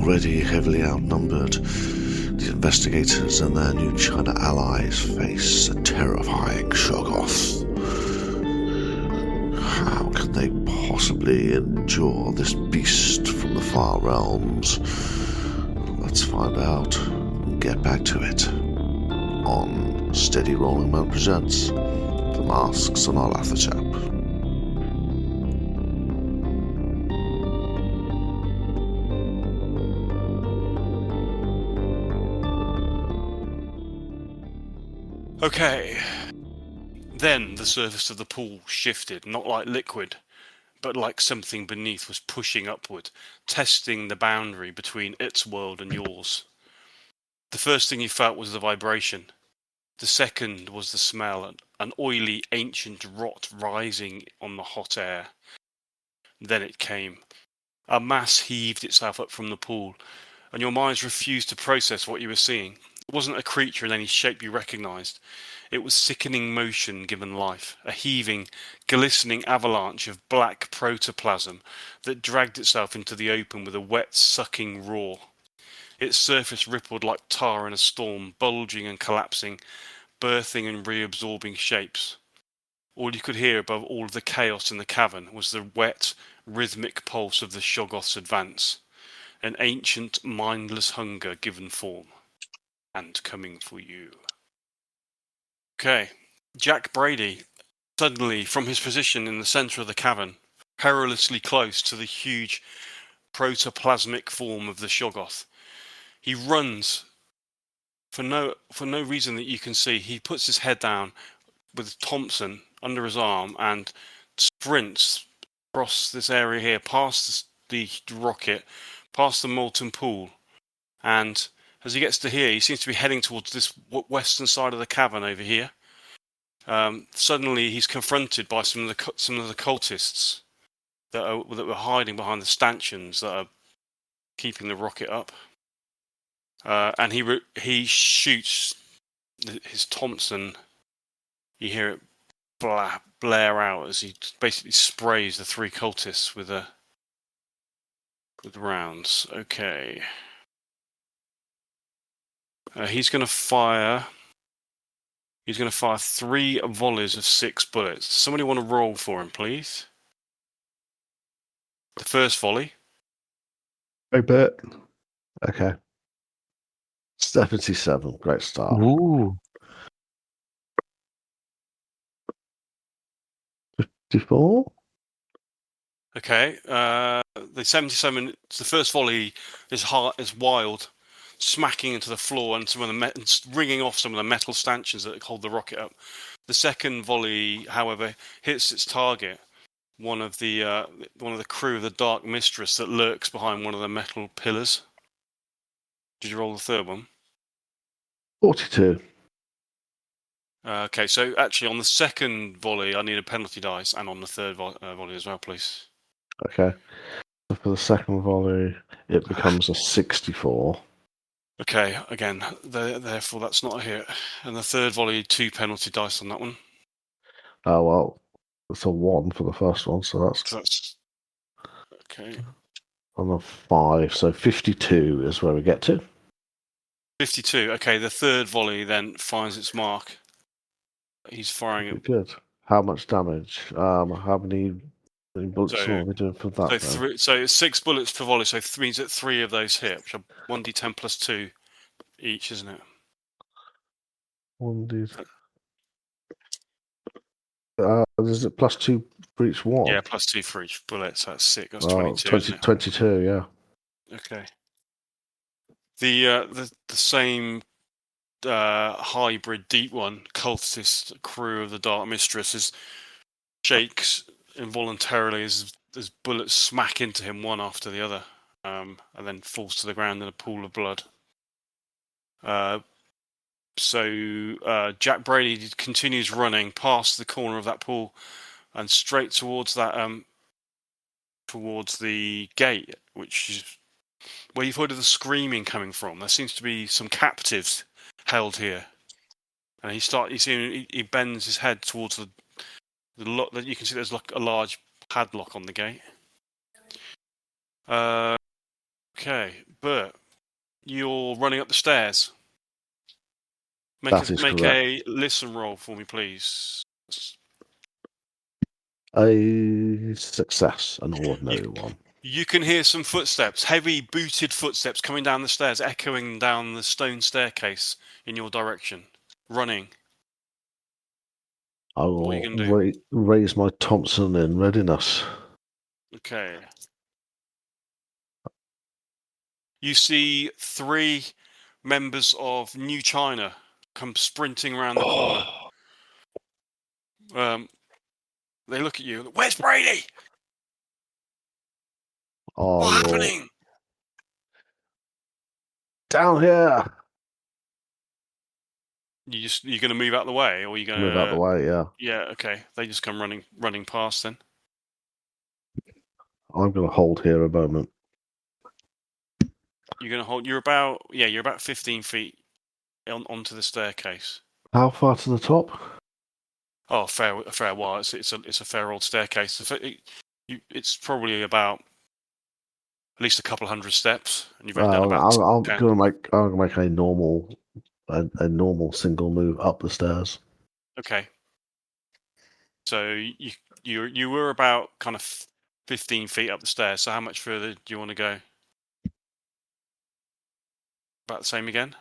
already heavily outnumbered, the investigators and their new China allies face a terrifying Shoggoth. How can they possibly endure this beast from the far realms? Let's find out and get back to it on Steady Rolling Man Presents The Masks of Nyarlathotep. Okay. Then the surface of the pool shifted, not like liquid, but like something beneath was pushing upward, testing the boundary between its world and yours. The first thing you felt was the vibration. The second was the smell, an oily, ancient rot rising on the hot air. Then it came. A mass heaved itself up from the pool, and your minds refused to process what you were seeing. It wasn't a creature in any shape you recognized. It was sickening motion given life, a heaving, glistening avalanche of black protoplasm that dragged itself into the open with a wet, sucking roar. Its surface rippled like tar in a storm, bulging and collapsing, birthing and reabsorbing shapes. All you could hear above all of the chaos in the cavern was the wet, rhythmic pulse of the Shoggoth's advance, an ancient, mindless hunger given form, and coming for you. Okay, Jack Brady, suddenly from his position in the centre of the cavern, perilously close to the huge protoplasmic form of the Shoggoth. He runs for no reason that you can see. He puts his head down with Thompson under his arm and sprints across this area here, past the rocket, past the molten pool, and as he gets to here, he seems to be heading towards this western side of the cavern over here. Suddenly, he's confronted by some of the cultists that were hiding behind the stanchions that are keeping the rocket up, and he shoots his Thompson. You hear it blare out as he basically sprays the three cultists with rounds. Okay. He's going to fire 3 volleys of 6 bullets. Somebody want to roll for him, please? The first volley. I bet. Okay. 77. Great start. Ooh. 54. Okay. The 77. The first volley is wild, smacking into the floor and ringing off some of the metal stanchions that hold the rocket up. The second volley, however, hits its target, one of the crew of the Dark Mistress that lurks behind one of the metal pillars. Did you roll the third one? 42. Okay, so actually on the second volley, I need a penalty dice, and on the third volley as well, please. Okay. So for the second volley, it becomes a 64. Okay, again, therefore that's not a hit. And the third volley, 2 penalty dice on that one. Oh, well, it's a 1 for the first one, so that's okay. On the 5, so 52 is where we get to. 52. Okay, the third volley then finds its mark. He's firing it. Good. How much damage? How many bullets are we doing for that? So it's 6 bullets per volley, so it means that 3 of those hit, which are 1d10 plus 2 each, isn't it? 1d. Is it plus 2 for each one? Yeah, plus 2 for each bullet, so that's 6. That's 22. 22, yeah. Okay. The same hybrid deep one cultist crew of the Dark Mistress shakes involuntarily as bullets smack into him one after the other, and then falls to the ground in a pool of blood. So Jack Brady continues running past the corner of that pool and straight towards towards the gate, which is where you've heard of the screaming coming from. There seems to be some captives held here, and he bends his head towards the lock that you can see. There's like a large padlock on the gate. Okay, Bert, you're running up the stairs. That is make correct. a listen roll for me, please. A success, an ordinary one. You can hear some footsteps, heavy booted footsteps coming down the stairs, echoing down the stone staircase in your direction. Running. I What are you will going to do? raise my Thompson in readiness. Okay. You see 3 members of New China come sprinting around the corner. They look at you. Where's Brady? What's happening? Down here. You're going to move out of the way, or are you going to Move out the way, yeah. Yeah, okay. They just come running past then. I'm going to hold here a moment. You're going to hold. You're about 15 feet onto the staircase. How far to the top? Oh, a fair while. It's a fair old staircase. It's probably about at least a couple hundred steps, and you've only done about I'm 10. going to make a normal single move up the stairs. Okay. So you were about kind of 15 feet up the stairs. So how much further do you want to go? About the same again?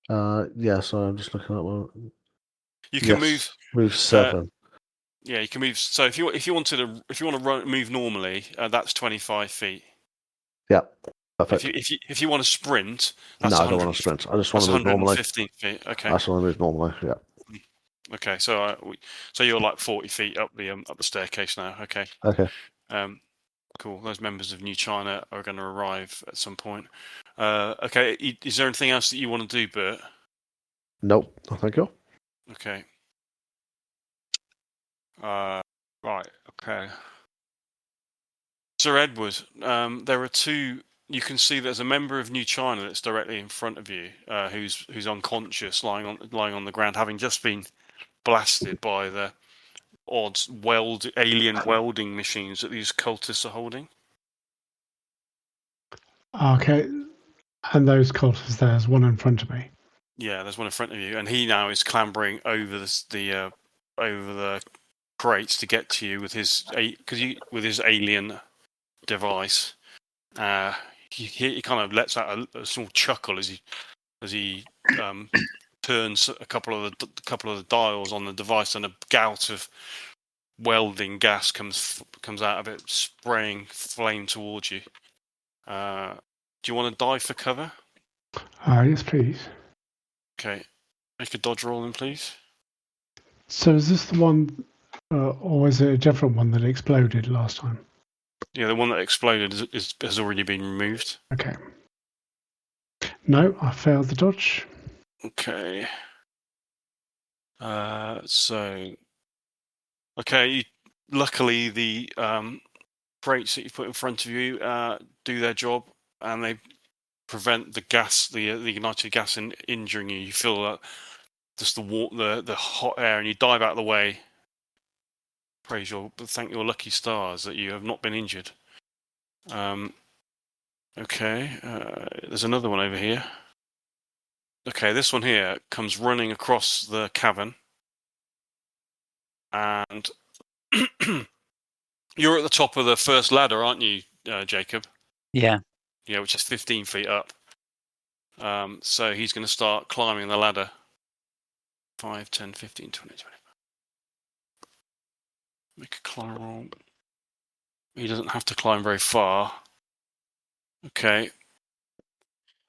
Yeah. So I'm just looking at one. You can move 7. Yeah, you can move. So if you want to move normally, that's 25 feet. Yeah. Perfect. If you want to sprint, that's no, I don't want to sprint. I just want to move normally. 115 feet. Okay. I just want to move normally. Yeah. Okay, so you're like 40 feet up the staircase now. Okay. Okay. Cool. Those members of New China are going to arrive at some point. Okay. Is there anything else that you want to do, Bert? Nope. Thank you. Okay. Right. Okay. Sir Edward, there are 2. You can see there's a member of New China that's directly in front of you, who's unconscious, lying on the ground, having just been blasted by the odd alien welding machines that these cultists are holding. Okay, and those cultists, there's one in front of me. Yeah, there's one in front of you, and he now is clambering over the crates to get to you with his alien device. He kind of lets out a small chuckle as he turns a couple of the dials on the device, and a gout of welding gas comes out of it, spraying flame towards you. Do you want to dive for cover? Yes, please. Okay, make a dodge roll, then, please. So is this the one, or is it a different one that exploded last time? Yeah, the one that exploded has already been removed. Okay. No, I failed the dodge. Okay. Luckily the crates that you put in front of you do their job, and they prevent the gas, the ignited gas, in injuring you. You feel just the hot air, and you dive out of the way. Thank your lucky stars that you have not been injured. Okay, there's another one over here. Okay, this one here comes running across the cavern, and you're at the top of the first ladder, aren't you, Jacob? Yeah. Yeah, which is 15 feet up. So he's going to start climbing the ladder. 5, 10, 15, 20, 25. Make a climb roll. He doesn't have to climb very far. Okay.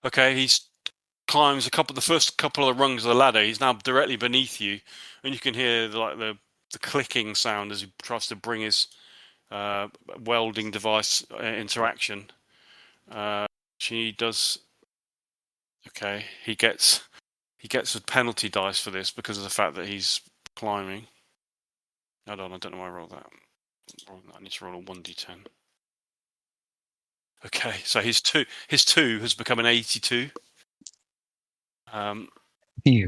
He climbs the first couple of the rungs of the ladder. He's now directly beneath you, and you can hear the clicking sound as he tries to bring his welding device into action. She does. Okay, he gets a penalty dice for this because of the fact that he's climbing. I don't know why I rolled that. I need to roll a 1d10. Okay, so his 2 has become an 82.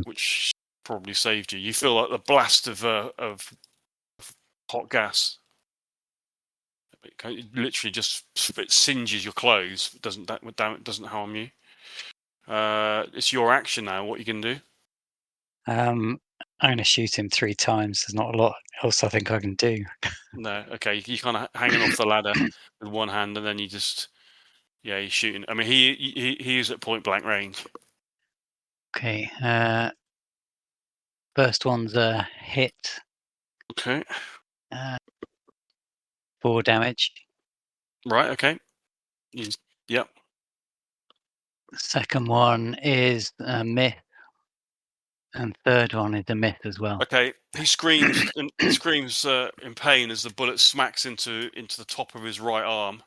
Which probably saved you. You feel like the blast of hot gas It literally just it singes your clothes. It doesn't harm you. It's your action now. What you can do? I'm going to shoot him 3 times. There's not a lot else I think I can do. No. Okay. You kind of hanging off the ladder with one hand, and then you just you're shooting. I mean, he is at point blank range. Okay. First one's a hit. Okay. 4 damage. Right. Okay. Yep. The second one is a myth. And third one is a myth as well. Okay, he screams and screams in pain as the bullet smacks into the top of his right arm,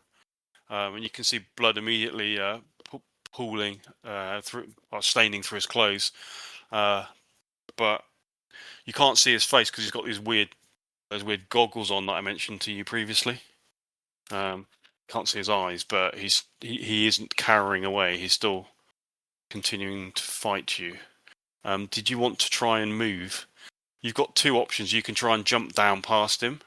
and you can see blood immediately pooling through, or staining through his clothes. But you can't see his face because he's got those weird goggles on that I mentioned to you previously. Can't see his eyes, but he isn't cowering away. He's still continuing to fight you. Did you want to try and move? You've got 2 options. You can try and jump down past him,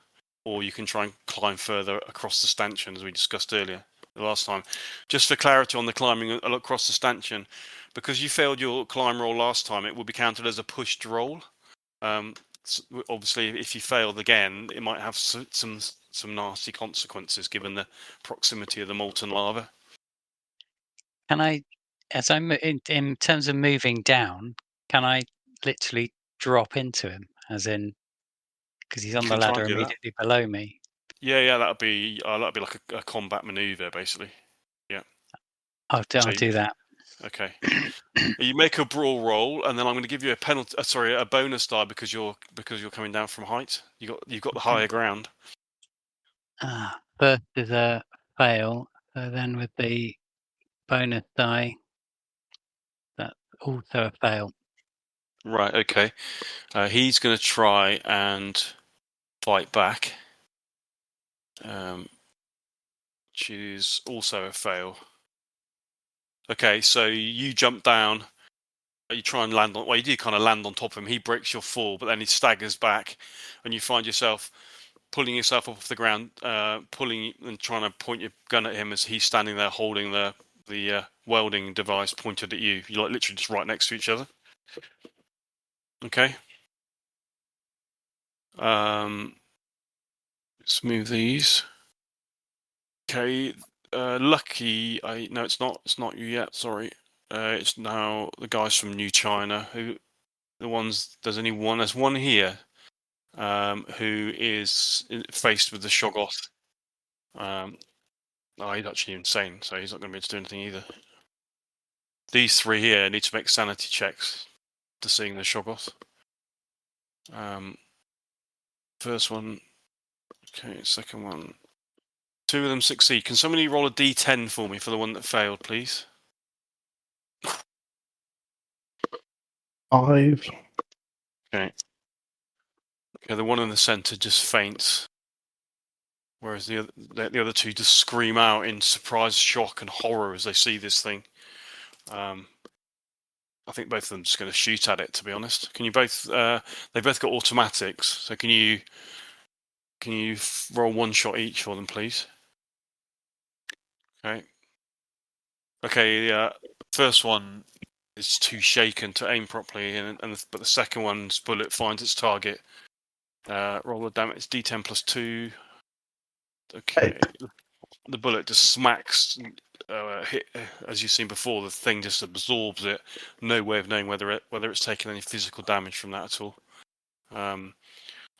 or you can try and climb further across the stanchion, as we discussed earlier the last time. Just for clarity on the climbing across the stanchion, because you failed your climb roll last time, it will be counted as a pushed roll. Obviously, if you failed again, it might have some nasty consequences given the proximity of the molten lava. Can I, as I'm in terms of moving down, can I literally drop into him, as in, because he's on You the can try and ladder do that. immediately below me? Yeah, that'd be like a combat maneuver, basically. Yeah. I'll do that. Okay. You make a brawl roll, and then I'm going to give you a penalty. A bonus die because you're coming down from height. You've got the higher ground. First is a fail. So then with the bonus die, that's also a fail. Right. Okay. He's going to try and fight back. Which is also a fail. Okay, so you jump down. You try and land on. Well, you do kind of land on top of him. He breaks your fall, but then he staggers back, and you find yourself pulling yourself off the ground, pulling and trying to point your gun at him as he's standing there holding the welding device pointed at you. You're like literally just right next to each other. Okay. Let's move these. Okay. Lucky. No, it's not. It's not you yet. Sorry. It's now the guys from New China. There's only one. There's one here. Who is faced with the Shoggoth. He's actually insane, so he's not going to be able to do anything either. These 3 here need to make sanity checks to seeing the Shoggoth. First one. Okay, second one. 2 of them succeed. Can somebody roll a d10 for me for the one that failed, please? 5. Okay. Okay, the one in the centre just faints, whereas the other 2 just scream out in surprise, shock, and horror as they see this thing. I think both of them are just going to shoot at it. To be honest, can you both? They both got automatics, so can you roll 1 shot each for them, please? Okay. Okay. First one is too shaken to aim properly, but the second one's bullet finds its target. Roll the damage. D10 plus 2. Okay. The bullet just smacks. Hit, as you've seen before, the thing just absorbs it. No way of knowing whether it's taken any physical damage from that at all.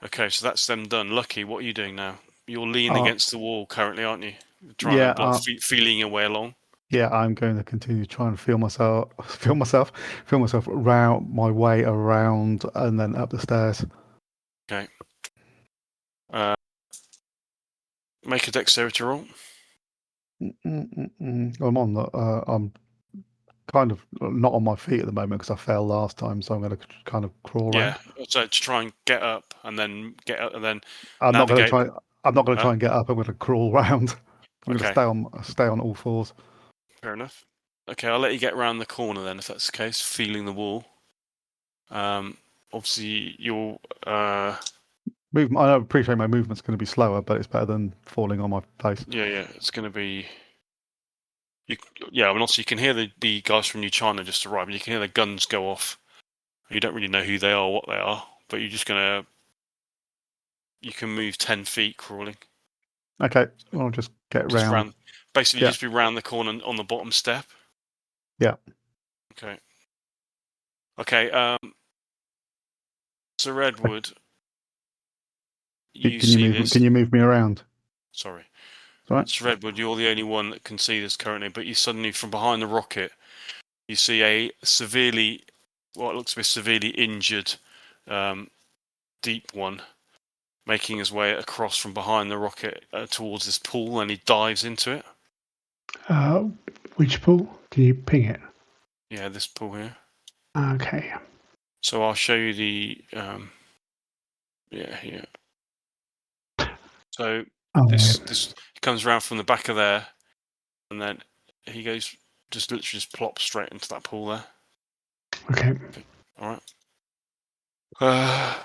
Okay, so that's them done. Lucky, what are you doing now? You're leaning against the wall currently, aren't you? Trying to feeling your way along. Yeah, I'm going to continue trying to feel myself around my way around and then up the stairs. Okay. Make a dexterity roll. I'm kind of not on my feet at the moment because I fell last time, so I'm going to kind of crawl around. Yeah, so to try and get up and then I'm not going to try. I'm not going to Huh? try and get up. I'm going to crawl around. I'm Okay. going to stay on all fours. Fair enough. Okay, I'll let you get around the corner then, if that's the case. Feeling the wall. Obviously, you're I appreciate my movement's going to be slower, but it's better than falling on my face. Yeah, it's going to be. And also you can hear the guys from New China just arrive, and you can hear the guns go off. You don't really know who they are, or what they are, but you're just gonna. You can move 10 feet crawling. Okay, I'll just get Just round. Basically, Yeah. just be round the corner on the bottom step. Yeah. Okay. Okay. So Redwood, you Can you see move? this? Can you move me around? Sorry. Right. It's Redwood. You're the only one that can see this currently, but you suddenly, from behind the rocket, you see a what looks to be a severely injured, deep one, making his way across from behind the rocket towards this pool, and he dives into it. Which pool? Can you ping it? Yeah, this pool here. Okay. So I'll show you the. Here. So this comes around from the back of there, and then he goes literally just plops straight into that pool there. Okay. All right. That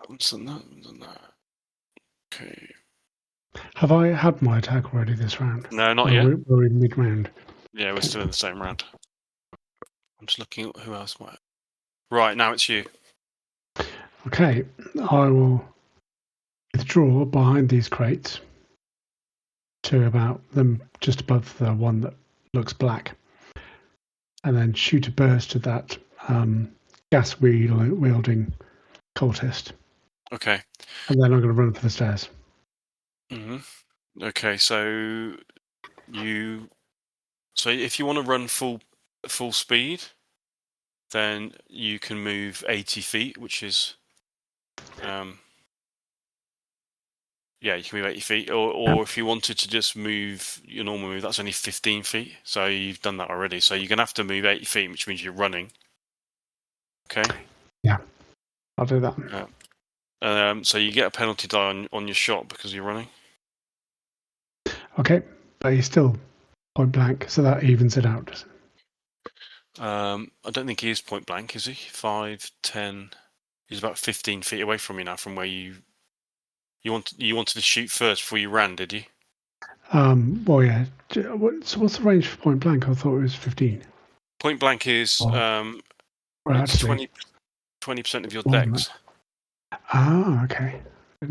one's done that. Okay. Have I had my attack already this round? No, not yet. We're in mid-round. Yeah, we're still in the same round. I'm just looking at who else might. Right, now it's you. Okay, I will withdraw behind these crates to about them just above the one that looks black, and then shoot a burst at that gas wielding cultist. Okay. And then I'm going to run for the stairs. Okay, so if you want to run full speed, then you can move 80 feet, which is you can move 80 feet, or if you wanted to just move your normal move, that's only 15 feet. So you've done that already. So you're going to have to move 80 feet, which means you're running. Okay. Yeah, I'll do that. So you get a penalty die on your shot because you're running. Okay, but he's still point blank, so that evens it out, does it? I don't think he is point blank, is he? 5, 10. He's about 15 feet away from you now, from where you wanted to shoot first before you ran, did you? Well, yeah. So what's the range for point blank? I thought it was 15. Point blank is Well, it's actually, 20% of your dex. Ah, okay.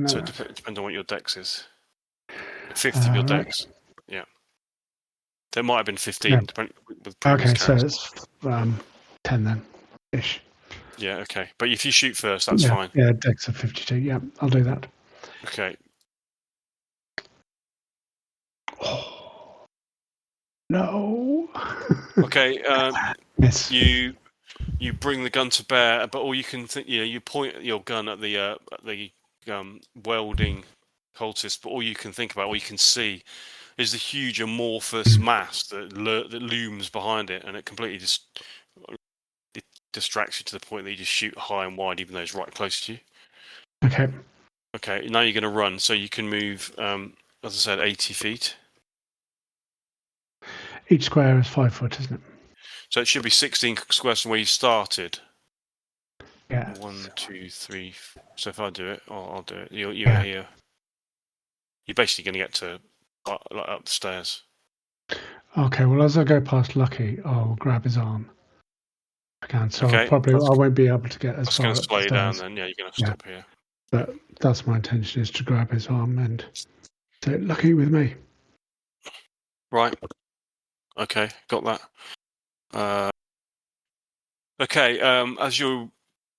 So it depends on what your dex is. 50 of your dex. Yeah. There might have been 15. Yeah. Depending with previous characters. So it's 10 then, ish. Yeah. Okay. But if you shoot first, that's fine. Yeah, dex of 52. Yeah, I'll do that. Okay. Oh, no. Okay. Miss. You bring the gun to bear, but all you can think, you point your gun at the welding cultist, but all you can think about, all you can see, is the huge amorphous mass that looms behind it, and it completely it distracts you to the point that you just shoot high and wide, even though it's right close to you. Okay. Okay, now you're going to run, so you can move, as I said, 80 feet. Each square is 5 foot, isn't it? So it should be 16 squares from where you started. Yeah. 1, 2, 3. So if I do it, I'll do it. You're here. You're basically going to get to up the stairs. Okay. Well, as I go past Lucky, I'll grab his arm. I can. So Okay. I won't be able to get as far. That's going to up slow the you down. stairs. Then, yeah, you're going to stop here. But that's my intention: is to grab his arm and say, "Lucky with me." Right. Okay, got that. Okay. As you're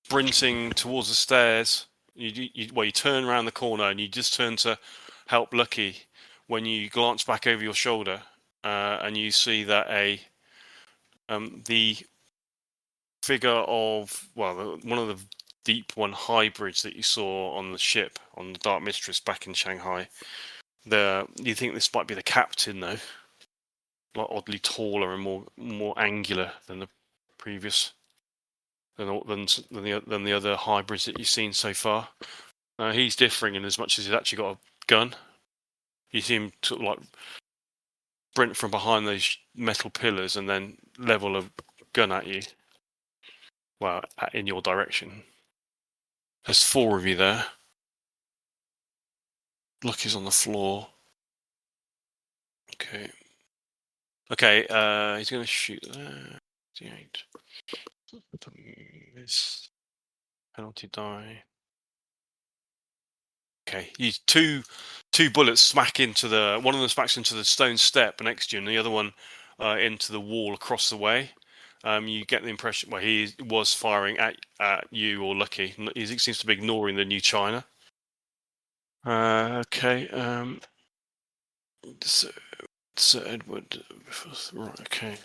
sprinting towards the stairs, you turn around the corner and you just turn to help Lucky when you glance back over your shoulder and you see that the figure of one of the Deep One hybrids that you saw on the ship on the Dark Mistress back in Shanghai. You think this might be the captain though, like oddly taller and more angular than the previous. Than the other hybrids that you've seen so far. He's differing in as much as he's actually got a gun. You see him sort of like sprint from behind those metal pillars and then level a gun at you. Well, in your direction. There's 4 of you there. Lucky's on the floor. Okay. Okay, he's going to shoot there. 58. Miss. Penalty die. Okay, you two bullets smack into the one of them smacks into the stone step next to you, and the other one into the wall across the way. You get the impression, well, he was firing at you or Lucky. He seems to be ignoring the new China. Okay. Sir Edward. Right. Okay.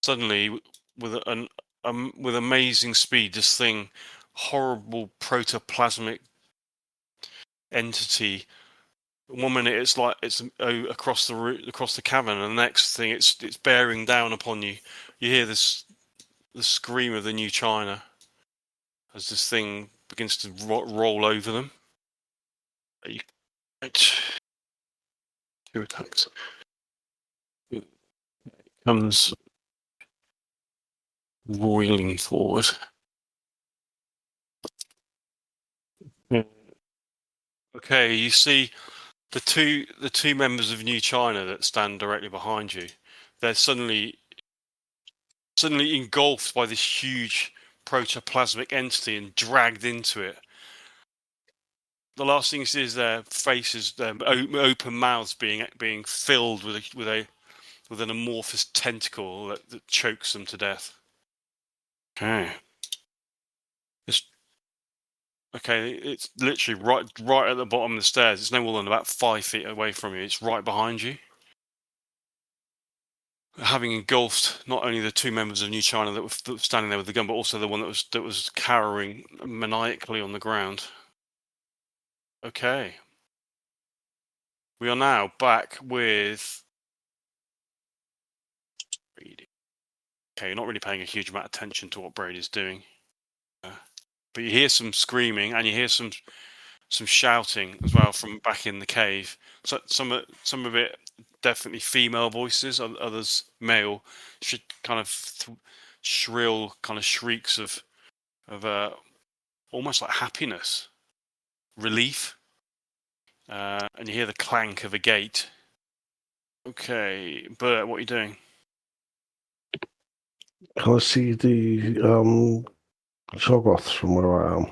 Suddenly, with with amazing speed, this thing, horrible protoplasmic entity. 1 minute it's like it's across the cavern, and the next thing it's bearing down upon you. You hear the scream of the new China as this thing begins to roll over them. 2 attacks. It comes roiling forward. Okay, you see the two members of New China that stand directly behind you. They're suddenly engulfed by this huge protoplasmic entity and dragged into it. The last thing you see is their faces, their open mouths being filled with an amorphous tentacle that chokes them to death. Okay. It's literally right at the bottom of the stairs. It's no more than about 5 feet away from you. It's right behind you. Having engulfed not only the 2 members of New China that were standing there with the gun, but also the one that was cowering maniacally on the ground. Okay. We are now back with Brady. Okay, you're not really paying a huge amount of attention to what Brady's doing. But you hear some screaming and you hear some shouting as well from back in the cave. So some of it definitely female voices, others male. Kind of shrill kind of shrieks of almost like happiness, relief, and you hear the clank of a gate. Okay, Bert, what are you doing? Can I see the Shoggoths from where I am?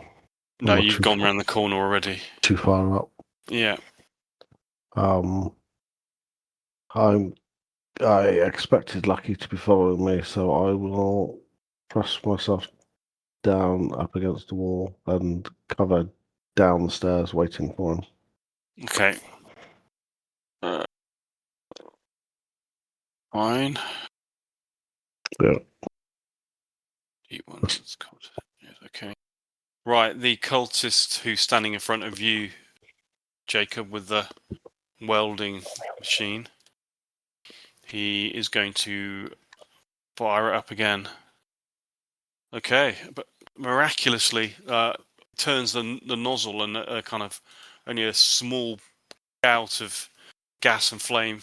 No, you've gone around the corner already. Too far up. Yeah. I expected Lucky to be following me, so I will press myself down up against the wall and cover down the stairs, waiting for him. Okay. Fine. Yeah. Okay. Right, the cultist who's standing in front of you, Jacob, with the welding machine. He is going to fire it up again. Okay, but miraculously turns the nozzle, and kind of only a small gout of gas and flame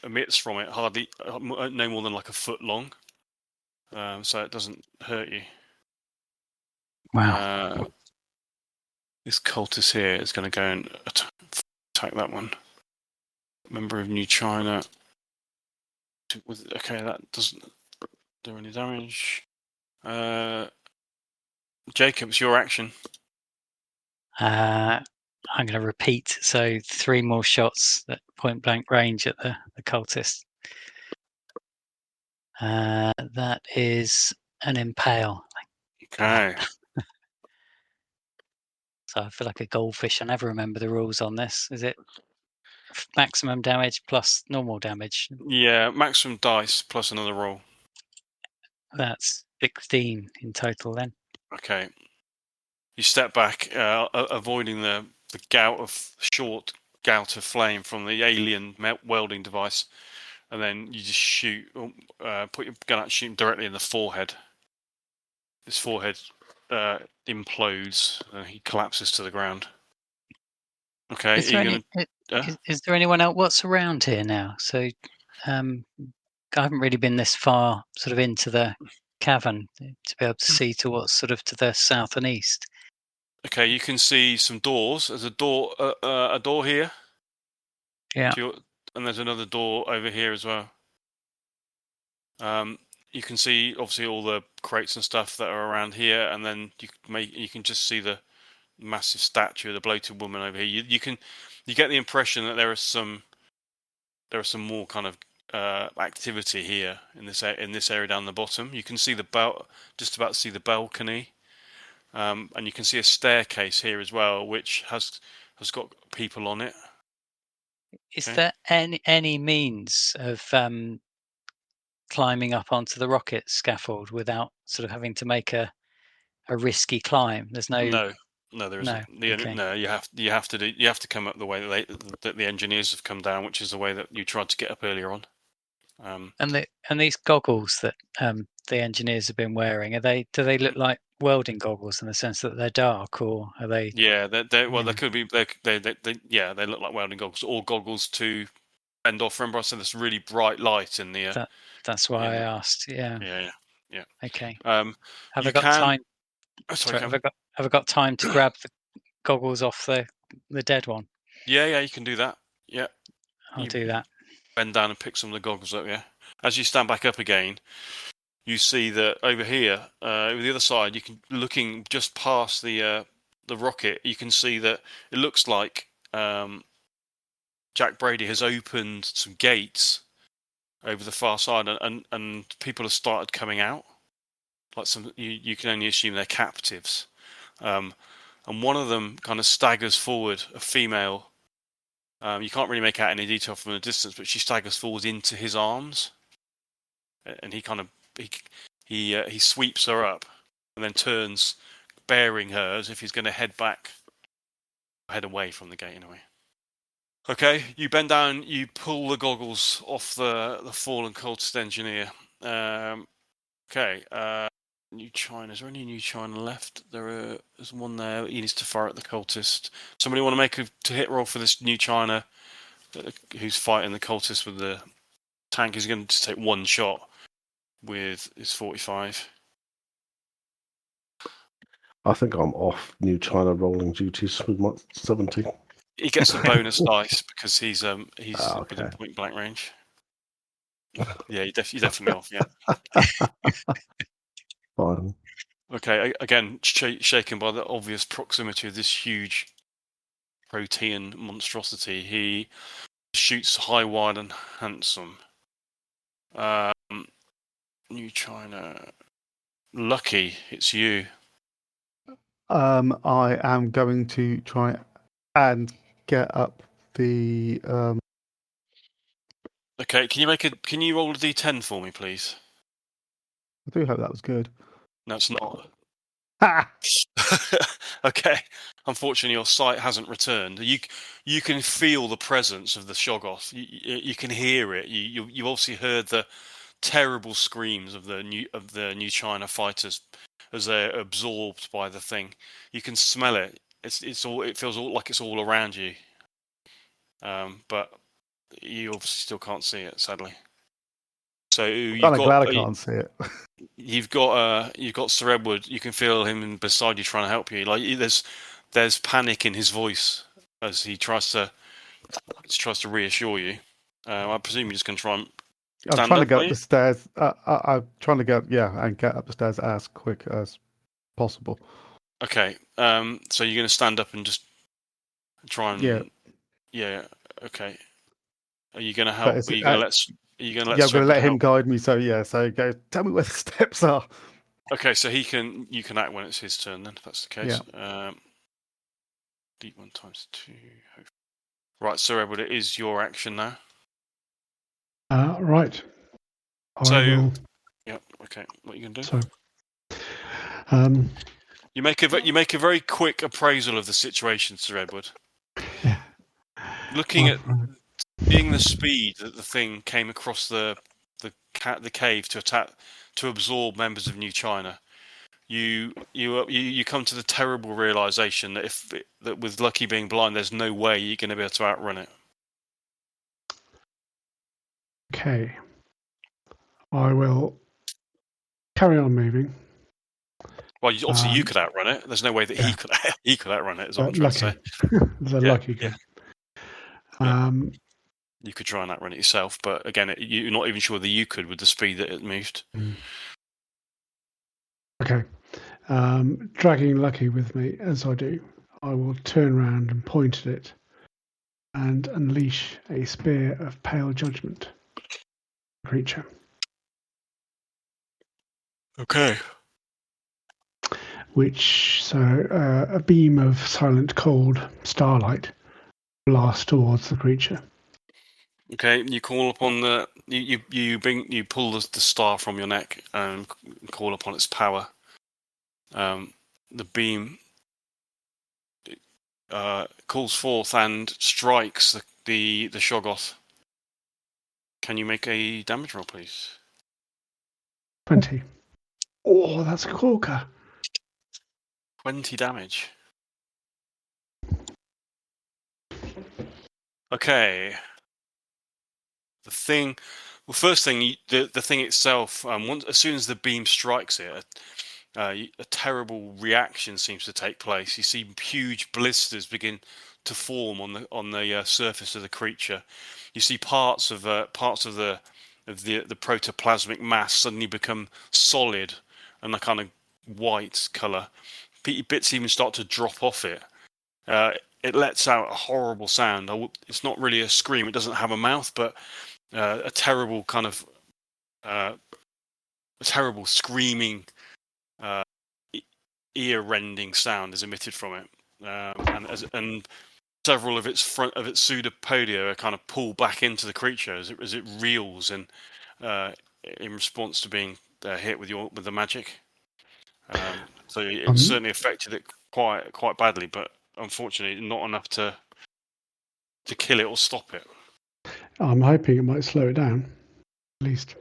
emits from it, hardly no more than like a foot long. So it doesn't hurt you. Wow. This cultist here is going to go and attack that one. Member of New China. Okay, that doesn't do any damage. Jacob, it's your action. I'm going to repeat. So 3 more shots at point blank range at the cultist. That is an impale. Okay. So I feel like a goldfish. I never remember the rules on this. Is it maximum damage plus normal damage? Yeah, maximum dice plus another roll. That's 16 in total then. Okay. You step back, avoiding the short gout of flame from the alien welding device, and then you just shoot, put your gun out, shoot him directly in the forehead. His forehead implodes, and he collapses to the ground. Okay. Is there anyone else? What's around here now? So I haven't really been this far sort of into the cavern to be able to see to what's sort of to the south and east? Okay, you can see some doors. There's a door here. Yeah. And there's another door over here as well. You can see obviously all the crates and stuff that are around here, and then you can just see the massive statue of the bloated woman over here. You get the impression that there are some more kind of activity here in this area down the bottom. You can see just about see the balcony, and you can see a staircase here as well, which has got people on it. Is Okay. there any means of climbing up onto the rocket scaffold without sort of having to make a risky climb? There's no. No, there No. isn't. Okay. No, you have to come up the way that the engineers have come down, which is the way that you tried to get up earlier on. And these goggles that the engineers have been wearing, do they look like welding goggles in the sense that they're dark, or are they? Yeah, they Yeah. could be. They look like welding goggles, or goggles to fend off. Remember, I said this really bright light in the. That's why I asked. Yeah. Yeah. Okay. Have I got time? Sorry, have I got time to grab the goggles off the dead one? Yeah, you can do that. Yeah, I'll do that. Bend down and pick some of the goggles up. Yeah. As you stand back up again, you see that over here, over the other side, looking just past the rocket, you can see that it looks like Jack Brady has opened some gates over the far side, and people have started coming out. Like you can only assume they're captives, and one of them kind of staggers forward, a female. You can't really make out any detail from a distance, but she staggers forward into his arms, and he kind of he sweeps her up, and then turns, bearing her as if he's going to head away from the gate anyway. Okay, you bend down, you pull the goggles off the fallen cultist engineer. Okay, New China. Is there any New China left? There's one there. He needs to fire at the cultist. Somebody want to make a hit roll for this New China who's fighting the cultist with the tank? He's going to just take one shot with his 45. I think I'm off New China rolling duties with my 70. He gets a bonus dice because he's okay. within point blank range. Yeah, you're definitely off. Yeah. Fine. Okay, again, shaken by the obvious proximity of this huge protean monstrosity, he shoots high, wide, and handsome. New China. Lucky, it's you. I am going to try and get up the. Okay, can you roll a d10 for me, please? I do hope that was good. No, it's not. Ha! Okay. Unfortunately, your sight hasn't returned. You can feel the presence of the Shoggoth. You can hear it. You've obviously heard the terrible screams of the New China fighters as they're absorbed by the thing. You can smell it. It feels like it's all around you. But you obviously still can't see it, sadly. So I'm glad I can't see it. You've got Sir Edward. You can feel him beside you trying to help you. Like there's panic in his voice as he tries to reassure you. I presume you're just going to try and. I'm trying to get up the stairs. I'm trying to get up the stairs as quick as possible. Okay. So you're going to stand up and just try and. Yeah. Okay. Are you going to help? Are you going to let? I'm going to let him guide me. So go. Tell me where the steps are. Okay, so you can act when it's his turn then, if that's the case. Yeah. D1 times 2. Right, Sir Edward, it is your action now. Right. Yeah. Okay. What are you going to do? So, you make a very quick appraisal of the situation, Sir Edward. Yeah. Looking at seeing the speed that the thing came across the cave to absorb members of New China, you come to the terrible realization that that with Lucky being blind, there's no way you're going to be able to outrun it. Okay. I will carry on moving. Well, obviously you Um, could outrun it. There's no way that yeah. he could outrun it. Is what I'm trying Lucky. to say. It's a Yeah, lucky yeah. game. Um, You could try and outrun it yourself, but again, you're not even sure that you could with the speed that it moved. Okay. Dragging Lucky with me as I do, I will turn around and point at it and unleash a spear of pale judgment creature. Okay. A beam of silent cold starlight blasts towards the creature. Okay, you call upon the you pull the star from your neck and call upon its power. The beam calls forth and strikes the Shoggoth. Can you make a damage roll, please? 20. Oh, that's a corker. 20 damage. Okay. The first thing, the thing itself, as soon as the beam strikes it, a terrible reaction seems to take place. You see huge blisters begin to form on the surface of the creature. You see parts of the protoplasmic mass suddenly become solid and a kind of white color. Bits even start to drop off it. It lets out a horrible sound. It's not really a scream. It doesn't have a mouth, but a terrible kind of a terrible screaming, ear-rending sound is emitted from it, and several of its pseudopodia are kind of pulled back into the creature as it reels in response to being hit with the magic. So it certainly affected it quite badly, but unfortunately not enough to kill it or stop it. I'm hoping it might slow it down, at least.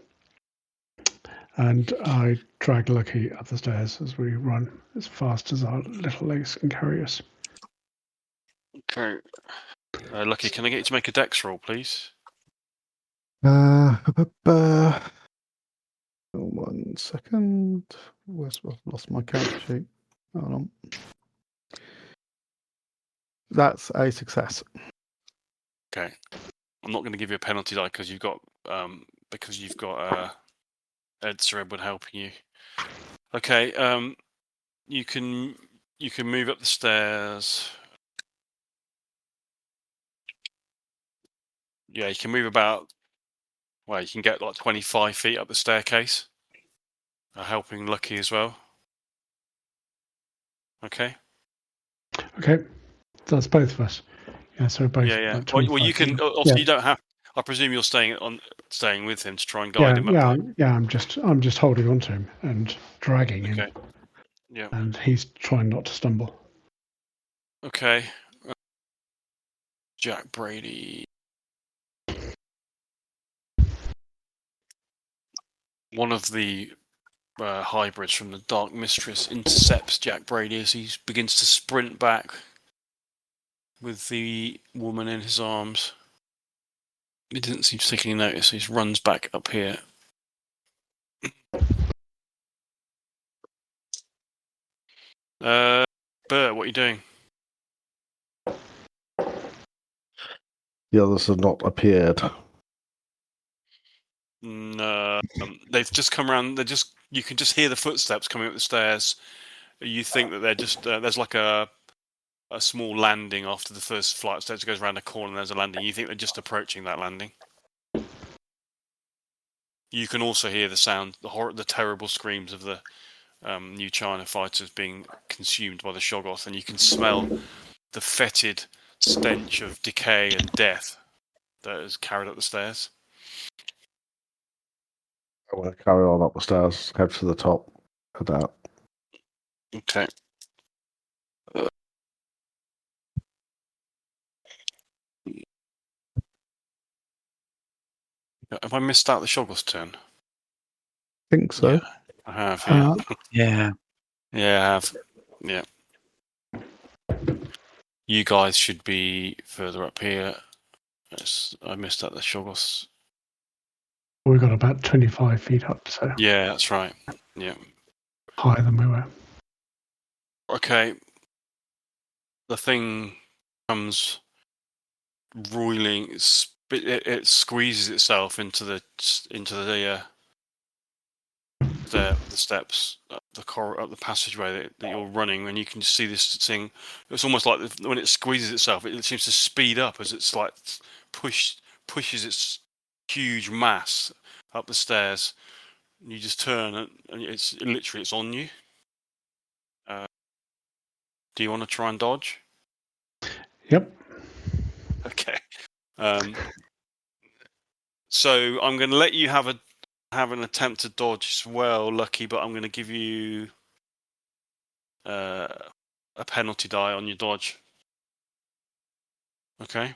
And I drag Lucky up the stairs as we run as fast as our little legs can carry us. Okay. Lucky, can I get you to make a dex roll, please? 1 second. I've lost my character sheet. Hold on. That's a success. Okay. I'm not going to give you a penalty die because you've got Ed Cerebwood helping you. Okay. You can move up the stairs. Yeah, you can move about. Well, you can get like 25 feet up the staircase. Helping Lucky as well. Okay. Okay. That's both of us. Yeah, so both. Yeah. Like Well, you can. Obviously, yeah. You don't have. I presume you're staying with him to try and guide him up there. Yeah. I'm just holding on to him and dragging him. Yeah. And he's trying not to stumble. Okay. Jack Brady. One of the hybrids from the Dark Mistress intercepts Jack Brady as he begins to sprint back with the woman in his arms. He doesn't seem to take any notice. He just runs back up here. Bert, what are you doing? The others have not appeared. No, they've just come around. You can just hear the footsteps coming up the stairs. You think that they're just there's like a small landing after the first flight of stairs. It goes around a corner and there's a landing. You think they're just approaching that landing. You can also hear the sound, the terrible screams of the New China fighters being consumed by the Shoggoth, and you can smell the fetid stench of decay and death that is carried up the stairs. I want to carry on up the stairs, head to the top, head out. Okay. Have I missed out the Shoggoth's turn? I think so. Yeah, I have. Yeah. Yeah. I have. Yeah. You guys should be further up here. Yes, I missed out the Shoggoths. We've got about 25 feet up, so. Yeah, that's right. Yeah. higher than we were. Okay. The thing comes roiling. It squeezes itself into the steps, up the passageway that you're running, and you can see this thing. It's almost like when it squeezes itself, it seems to speed up as it's like pushes its huge mass up the stairs. And you just turn, and it's on you. Do you want to try and dodge? Yep. Okay. So I'm going to let you have an attempt to dodge as well, Lucky, but I'm going to give you a penalty die on your dodge. Okay.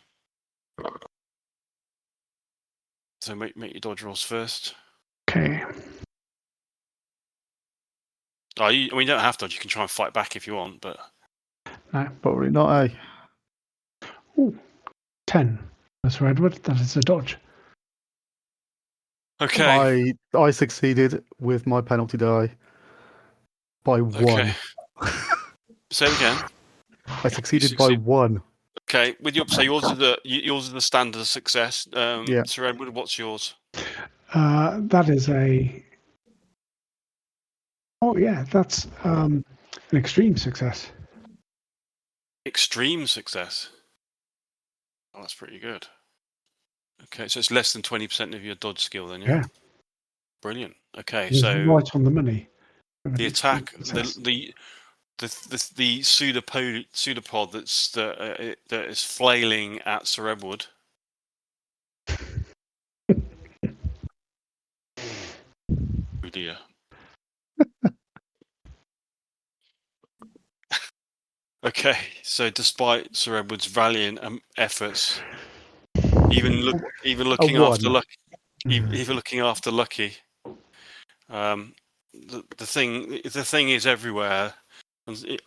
So make your dodge rolls first. Okay. You don't have to dodge. You can try and fight back if you want, but No. Probably not, eh? Ooh, 10. That's Redwood. That is a dodge. okay. I succeeded with my penalty die by one. Say it again. I succeeded by one. Okay, with yours is the standard success. Yeah. Sir Edward, what's yours? That is a. Oh yeah, that's an extreme success. Extreme success. Oh, that's pretty good. Okay, so it's less than 20% of your dodge skill, then, yeah. Yeah. Brilliant. Okay, It's so right on the money. the attack, the pseudopod that is flailing at Sir Edward. Oh dear. Okay, so despite Sir Edward's valiant efforts, even looking after Lucky, even looking after Lucky, the thing is everywhere, and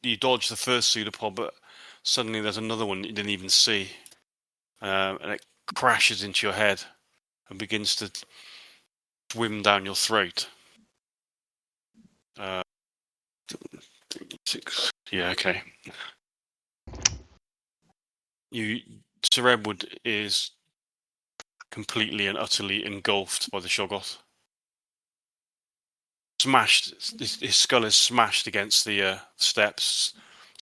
you dodge the first pseudopod, but suddenly there's another one you didn't even see, and it crashes into your head and begins to swim down your throat. 6. Yeah, okay. Sir Edward is completely and utterly engulfed by the Shoggoth. Smashed, his skull is smashed against the steps,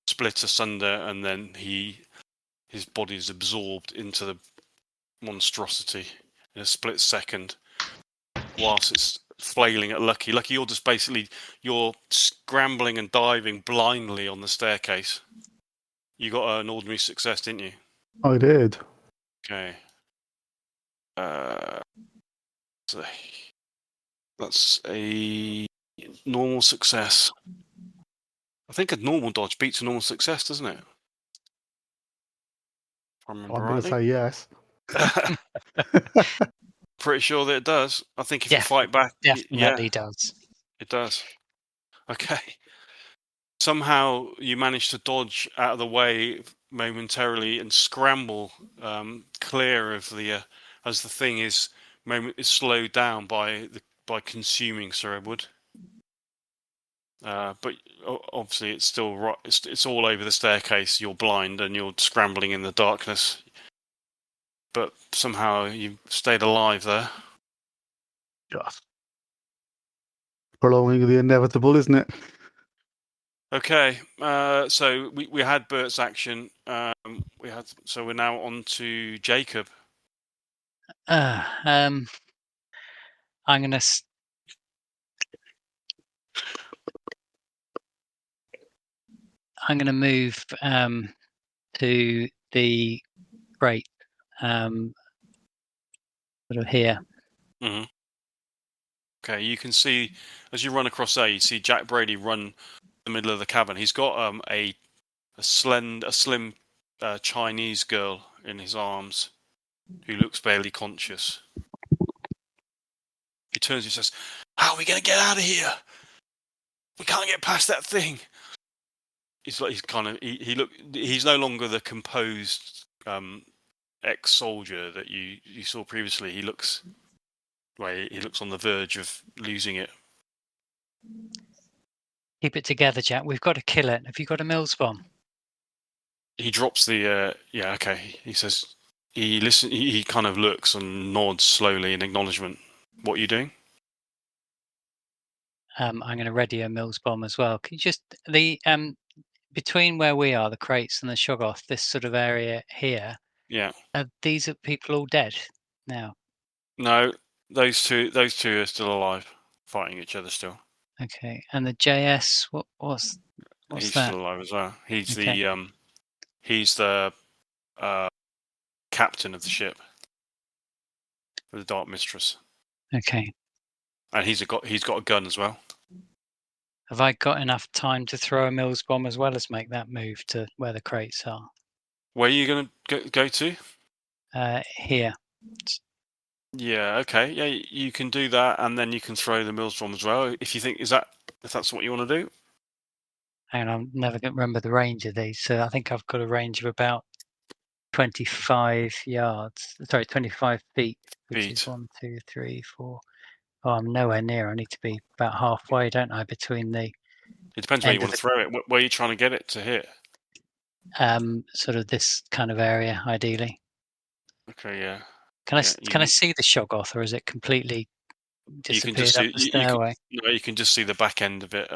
split asunder, and then his body is absorbed into the monstrosity in a split second, whilst it's flailing at Lucky. Lucky, you're scrambling and diving blindly on the staircase. You got an ordinary success, didn't you? I did. Okay. So that's a normal success. I think a normal dodge beats a normal success, doesn't it? I'm going to say yes. Pretty sure that it does. I think if you fight back, definitely does. It does. Okay. Somehow you manage to dodge out of the way momentarily and scramble clear of the as the thing is slowed down by consuming Sir Edward. But obviously it's still it's all over the staircase. You're blind and you're scrambling in the darkness. But somehow you stayed alive there. Just prolonging the inevitable, isn't it? Okay, so we had Bert's action. So we're now on to Jacob. I'm gonna. I'm gonna move to the crate, sort of here. Mm-hmm. Okay, you can see as you run across there, you see Jack Brady run the middle of the cavern. He's got a slim Chinese girl in his arms who looks barely conscious. He turns and says, "How are we going to get out of here? We can't get past that thing." He's no longer the composed ex-soldier that you saw previously. He looks Well, he looks on the verge of losing it. Keep it together, Jack. We've got to kill it. Have you got a Mills bomb? He drops the. Yeah, okay. He says. He kind of looks and nods slowly in acknowledgement. What are you doing? I'm going to ready a Mills bomb as well. Can you just between where we are, the crates and the Shoggoth, this sort of area here? Yeah. These are people all dead now. No, those two are still alive, fighting each other still. Okay, and the JS, what's He's that? still alive as well. He's Okay. the captain of the ship, the Dark Mistress, Okay. and he's got a gun as well. Have I got enough time to throw a Mills bomb as well as make that move to where the crates are? Where are you going to go to? Here. Yeah, okay. Yeah, you can do that, and then you can throw the Mills bomb as well. If you think if that's what you want to do. Hang on, I'm never going to remember the range of these. So I think I've got a range of about 25 yards. Sorry, 25 feet, which is 1, 2, 3, 4. Oh, I'm nowhere near. I need to be about halfway, don't I, between the It depends where you end of want to throw it. Where are you trying to get it to hit? sort of this kind of area, ideally. Okay, yeah. Can I see the Shoggoth, or is it completely You can just disappeared up the stairway? you can just see the back end of it.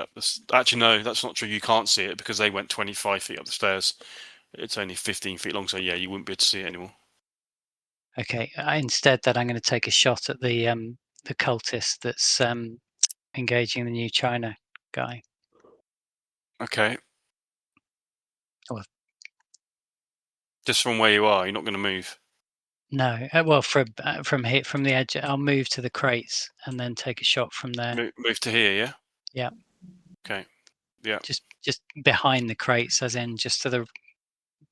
Actually, no, that's not true. You can't see it because they went 25 feet up the stairs. It's only 15 feet long, so yeah, you wouldn't be able to see it anymore. Okay. Instead, that I'm going to take a shot at the cultist that's engaging the new China guy. Okay. Oh. Just from where you are, you're not going to move. No, well, from the edge, I'll move to the crates and then take a shot from there. Move to here, yeah. Yeah. Okay. Yeah. Just behind the crates, as in just to the.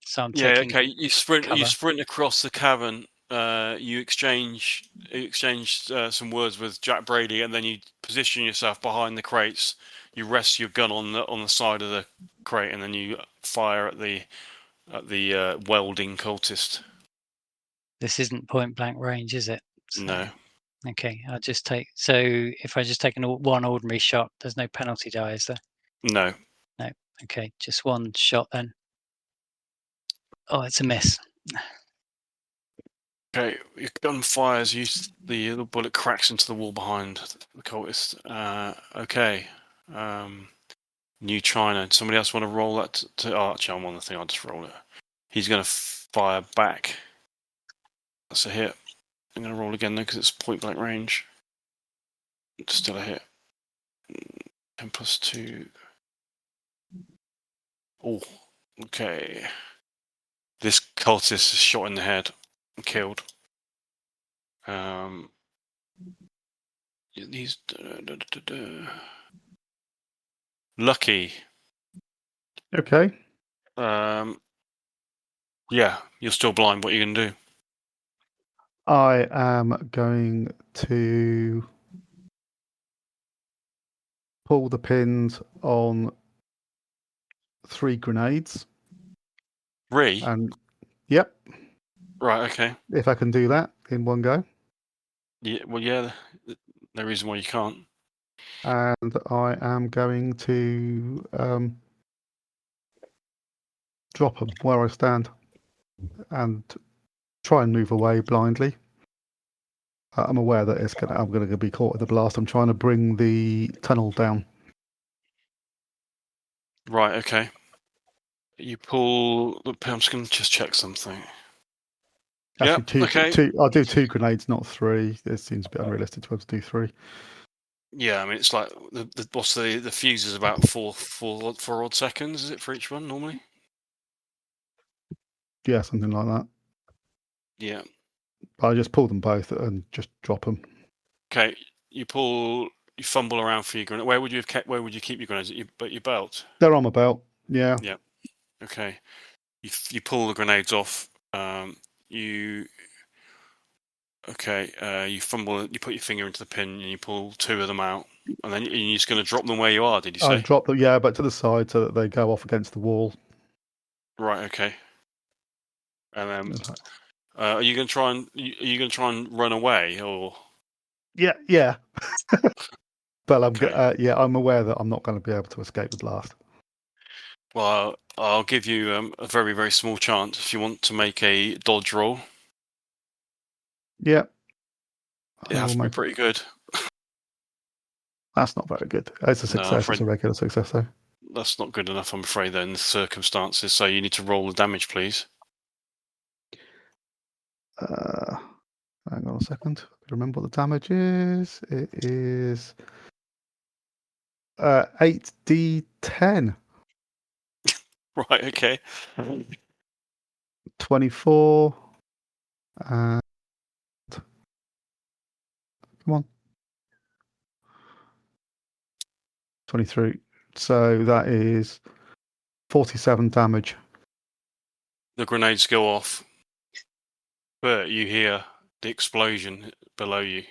So I'm Yeah. taking. Okay. You sprint. Cover. You sprint across the cavern. You exchange some words with Jack Brady, and then you position yourself behind the crates. You rest your gun on the side of the crate, and then you fire at the welding cultist. This isn't point blank range, is it? So, No. Okay, I'll just take. So if I just take one ordinary shot, there's no penalty die, is there? No. No. Okay, just one shot then. Oh, it's a miss. Okay, your gun fires. The bullet cracks into the wall behind the cultist. Okay. New China. Somebody else want to roll that to Archer? I'm on the thing. I'll just roll it. He's going to fire back. That's a hit. I'm going to roll again though because it's point blank range. It's still a hit. 10 plus 2. Oh, okay. This cultist is shot in the head and killed. He's lucky. Okay. Yeah, you're still blind. What are you going to do? I am going to pull the pins on 3 grenades. 3? And yep. Right, okay. If I can do that in one go. Yeah, well, yeah, no reason why you can't. And I am going to drop them where I stand and try and move away blindly. I'm aware that I'm going to be caught in the blast. I'm trying to bring the tunnel down. Right, okay. You pull. I'm just going to check something. Actually, okay. I'll do 2 grenades, not 3. It seems a bit unrealistic to be able to do 3. Yeah, I mean it's like the fuse is about four odd seconds. Is it for each one normally? Yeah, something like that. Yeah. I just pull them both and just drop them. Okay, you fumble around for your grenade. Where would you keep your grenades? At your belt? They're on my belt. Yeah. Yeah. Okay. You pull the grenades off. You fumble. You put your finger into the pin and you pull 2 of them out, and then you're just going to drop them where you are. Did you say? I'll drop them. Yeah, but to the side so that they go off against the wall. Right. Okay. And then, are you going to try and run away or? Yeah. But Okay. I'm aware that I'm not going to be able to escape the blast. Well, I'll give you a very, very small chance if you want to make a dodge roll. Yeah. It has to be pretty good. That's not very good. It's a No, I'm success. It's afraid a regular success, though. that's not good enough, I'm afraid, then, in the circumstances. So you need to roll the damage, please. Hang on a second. Remember what the damage is? It is 8d10. Right, okay. 24. And come on. 23. So that is 47 damage. The grenades go off, but you hear the explosion below you,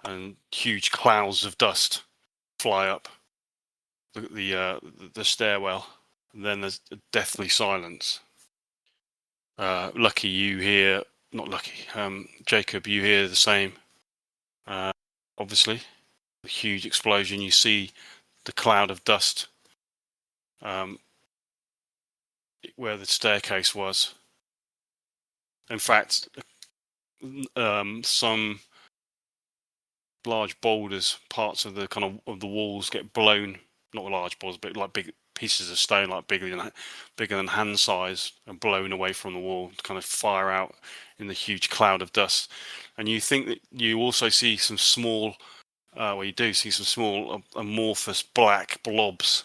and huge clouds of dust fly up the stairwell. And then there's a deathly silence. Lucky you hear, not lucky, Jacob, you hear the same. Obviously, the huge explosion. You see the cloud of dust where the staircase was. In fact, some large boulders, parts of the of the walls get blown. Not large boulders, but like big pieces of stone, like bigger than hand size, and blown away from the wall to kind of fire out in the huge cloud of dust. And you think that you also see some small, you do see some small amorphous black blobs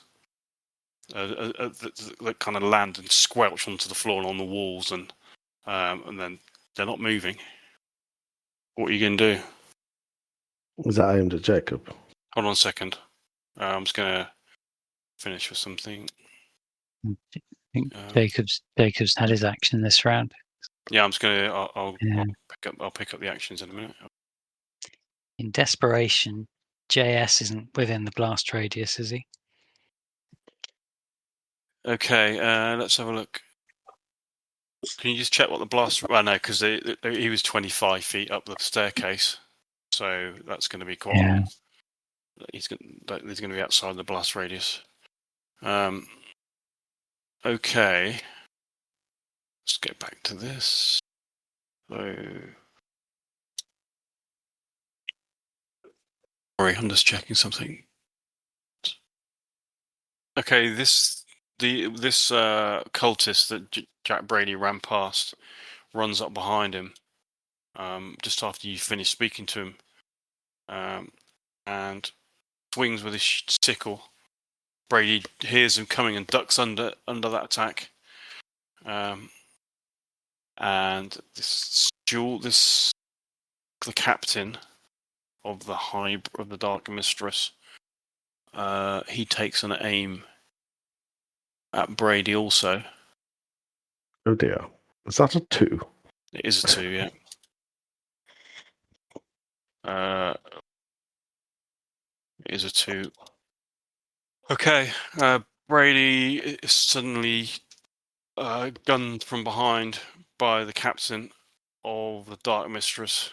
that kind of land and squelch onto the floor and on the walls, and then they're not moving. What are you going to do? Was that aimed at Jacob? Hold on a second. I'm just going to finish with something. I think Jacob's had his action this round. Yeah, I'm just going to. I'll pick up the actions in a minute. In desperation, JS isn't within the blast radius, is he? Okay, let's have a look. Can you just check what the blast? Well, no, because he was 25 feet up the staircase, so that's going to be quite. Yeah. He's going to be outside the blast radius. Okay. Let's get back to this. So, sorry, I'm just checking something. Okay, this cultist that Jack Brady ran past runs up behind him just after you finish speaking to him, and swings with his sickle. Brady hears him coming and ducks under that attack. And the captain of the Dark Mistress, he takes an aim at Brady also. Oh dear. Is that a 2? It is a 2, yeah. It is a 2. Okay, Brady is suddenly gunned from behind by the captain of the Dark Mistress.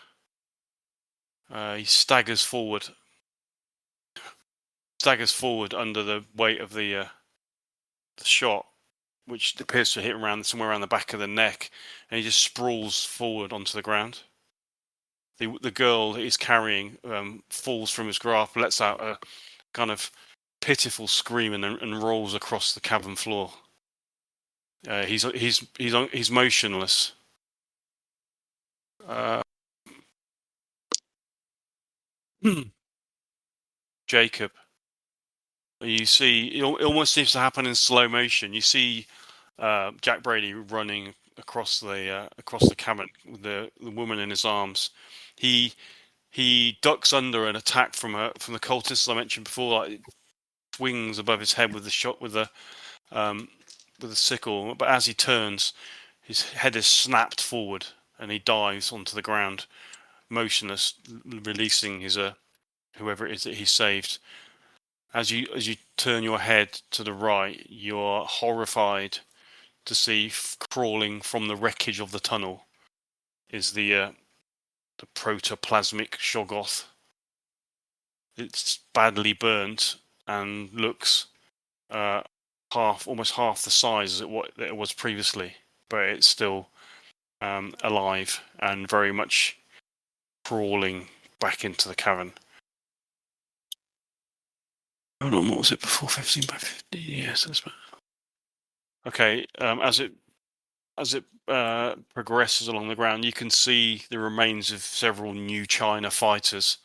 He staggers forward under the weight of the shot, which appears to hit somewhere around the back of the neck, and he just sprawls forward onto the ground. The girl that he's carrying falls from his grasp, lets out a kind of pitiful scream, and rolls across the cavern floor. He's motionless. Jacob, you see, it almost seems to happen in slow motion. You see Jack Brady running across the cavern with the woman in his arms. He ducks under an attack from the cultists I mentioned before. Like, swings above his head with the shot with the sickle, but as he turns, his head is snapped forward and he dives onto the ground, motionless, releasing his whoever it is that he saved. As you turn your head to the right, you're horrified to see crawling from the wreckage of the tunnel is the protoplasmic Shoggoth It's badly burnt and looks almost half the size as it was previously, but it's still alive and very much crawling back into the cavern. Hold on, what was it before? 15 by 50? Yes, that's bad. Okay, as it progresses along the ground, you can see the remains of several new China fighters,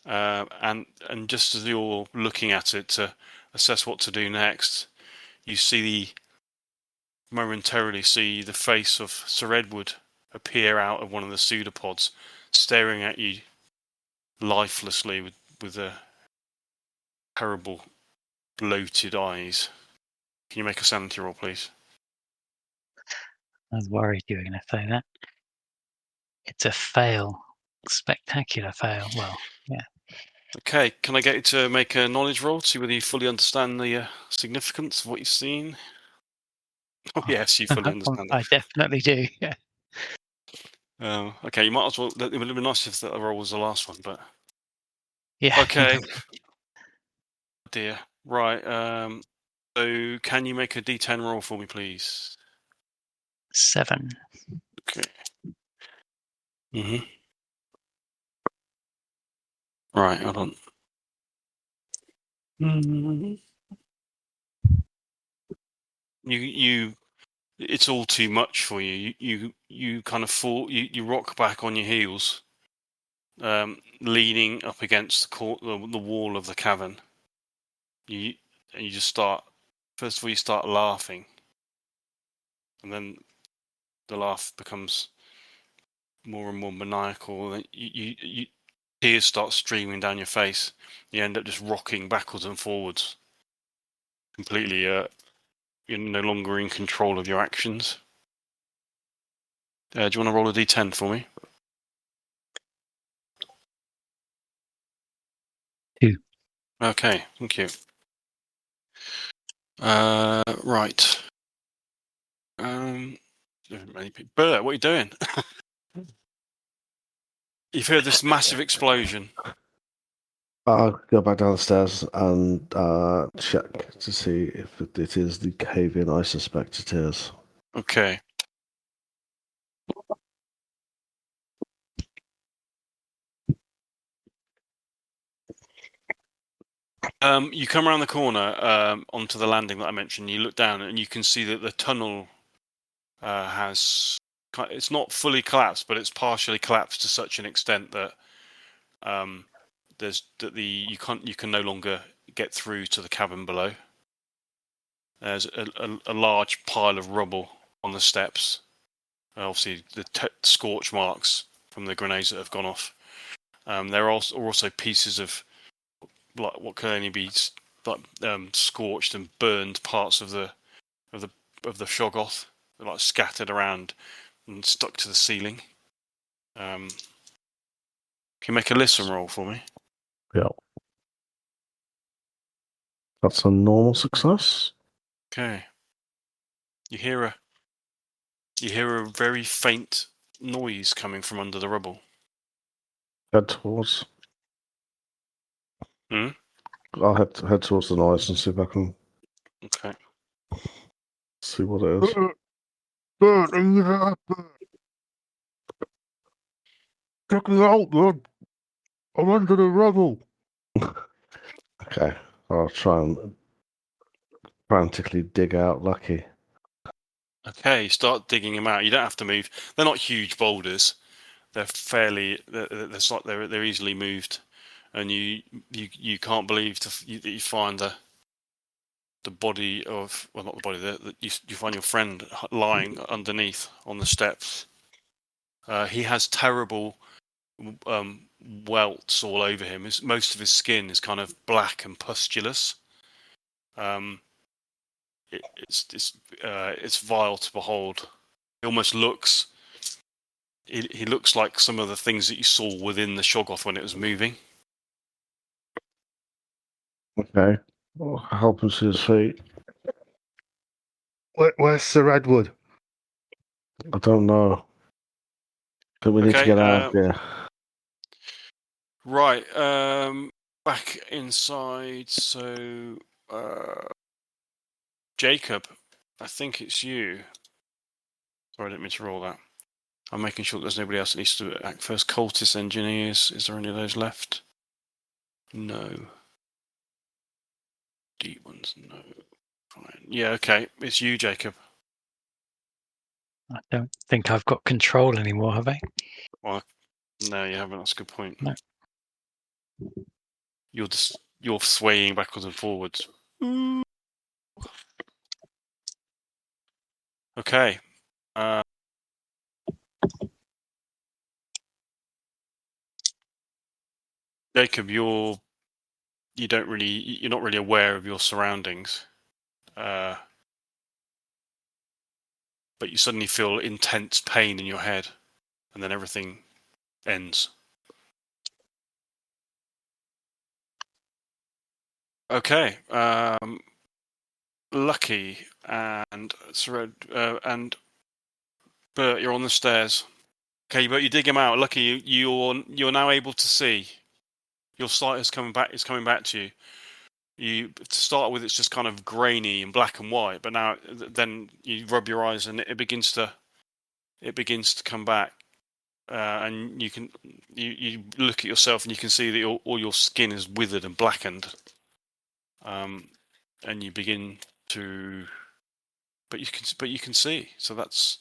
and just as you're looking at it to assess what to do next, you momentarily see the face of Sir Edward appear out of one of the pseudopods, staring at you lifelessly with a terrible bloated eyes. Can you make a sanity roll, please? I was worried you were going to say that. It's a fail. Spectacular fail. Well, yeah. Okay, can I get you to make a knowledge roll to see whether you fully understand the significance of what you've seen? Oh, yes, you fully understand I it. definitely do, yeah. Okay, you might as well. It would have been nice if that roll was the last one, but. Yeah. Okay. Dear. Right. So, can you make a D10 roll for me, please? 7. Okay. Right, hold on. It's all too much for you. You kind of fall. You rock back on your heels, leaning up against the wall of the cavern. You just start. First of all, you start laughing, and then the laugh becomes more and more maniacal. And tears start streaming down your face. You end up just rocking backwards and forwards, completely. You're no longer in control of your actions. Do you want to roll a d10 for me? 2. Okay, thank you. Right. Bert, what are you doing? You've heard this massive explosion. I'll go back downstairs and check to see if it is the cave-in I suspect it is. Okay. You come around the corner onto the landing that I mentioned. You look down and you can see that the tunnel it's not fully collapsed, but it's partially collapsed to such an extent that you can no longer get through to the cabin below. There's a large pile of rubble on the steps. Obviously, the scorch marks from the grenades that have gone off. There are also pieces of like what can only be like scorched and burned parts of the shoggoth, like scattered around and stuck to the ceiling. Can you make a listen roll for me? Yeah. That's a normal success. Okay. You hear a very faint noise coming from under the rubble. Head towards. I'll head towards the noise and see if I can. Okay. See what it is. Bert, are you there, Bert? Check me out, man. I'm under the rubble. Okay, I'll try and frantically dig out Lucky. Okay, start digging them out. You don't have to move. They're not huge boulders. They're they're easily moved, and you can't believe that you find the body of not the body. You find your friend lying underneath on the steps. He has terrible welts all over him. Most of his skin is kind of black and pustulous. It's vile to behold. He almost looks. He looks like some of the things that you saw within the Shoggoth when it was moving. Okay, I'll help him to his feet. Where's Sir Edward? I don't know. But we need to get out of here. Right. back inside. So, Jacob, I think it's you. Sorry, I didn't mean to roll that. I'm making sure there's nobody else that needs to act first. Cultist engineers. Is there any of those left? No. Deep ones, no. Fine. Yeah, okay. It's you, Jacob. I don't think I've got control anymore, have I? Well, no, you haven't. That's a good point. No. You're swaying backwards and forwards. Okay. Jacob, you're not really aware of your surroundings. But you suddenly feel intense pain in your head, and then everything ends. Okay. Lucky and Bert, you're on the stairs. Okay, but you dig him out. Lucky, you're now able to see. Your sight is coming back. It's coming back to you. You to start with, it's just kind of grainy and black and white. But now, then you rub your eyes and it begins to come back. And you look at yourself and you can see that all your skin is withered and blackened. And you begin to, but you can see. So that's.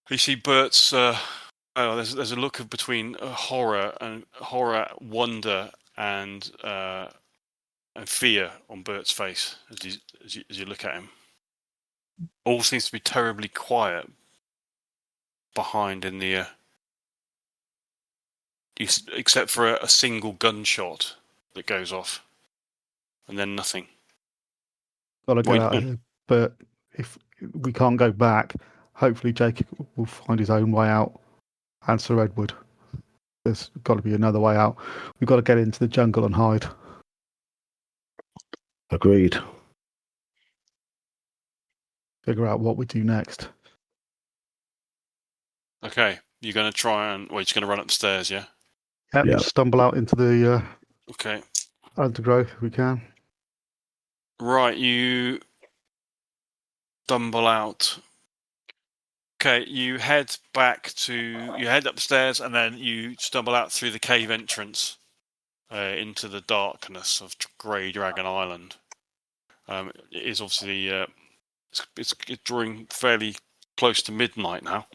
You see Bert's. There's a look of between horror, wonder, and fear on Bert's face as you look at him. All seems to be terribly quiet behind in the, except for a single gunshot that goes off, and then nothing. Gotta get out of here. But if we can't go back, hopefully Jacob will find his own way out. And Sir Edward. There's got to be another way out. We've got to get into the jungle and hide. Agreed. Figure out what we do next. Okay, you're going to try and... Well, you're just going to run upstairs, yeah? Yep. Stumble out into the okay. undergrowth if we can. Right, you stumble out. Okay, you head upstairs and then you stumble out through the cave entrance into the darkness of Grey Dragon Island. It is obviously it's drawing fairly close to midnight now.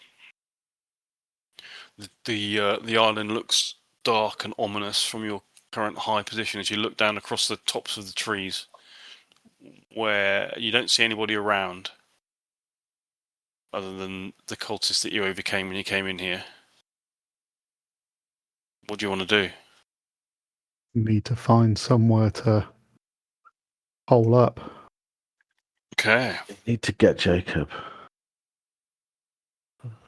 The island looks dark and ominous from your current high position as you look down across the tops of the trees, where you don't see anybody around other than the cultists that you overcame when you came in here. What do you want to do? We need to find somewhere to hole up. Okay. Need to get Jacob.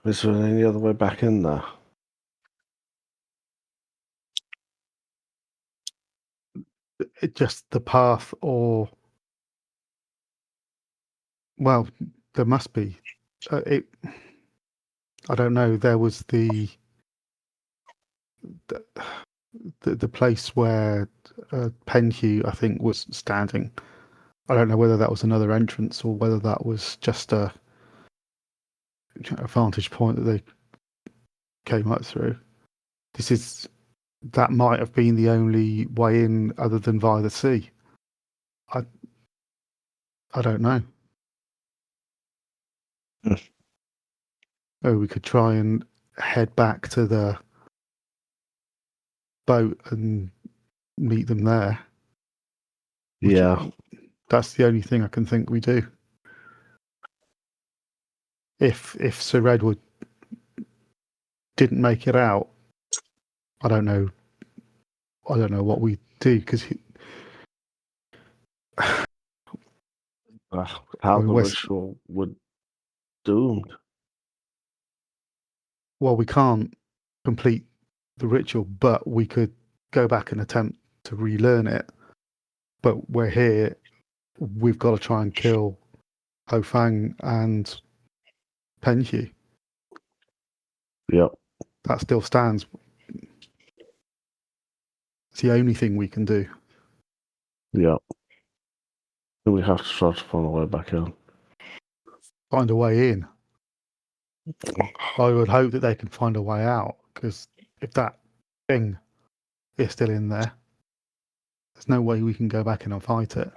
Is there any other way back in there? Just the path, or well, there must be. I don't know. There was the place where Penhew, I think, was standing. I don't know whether that was another entrance or whether that was just a vantage point that they came up through. That might have been the only way in other than via the sea. I don't know. Yes. Oh, we could try and head back to the boat and meet them there. Yeah. That's the only thing I can think we do. If Sir Edward didn't make it out, I don't know what we do, because how the ritual would doomed. Well, we can't complete the ritual, but we could go back and attempt to relearn it. But we're here. We've got to try and kill Ho Fang and Penhew. Yep. That still stands. It's the only thing we can do. Yeah. We have to try to find a way back in. Find a way in. I would hope that they can find a way out, because if that thing is still in there, there's no way we can go back in and fight it.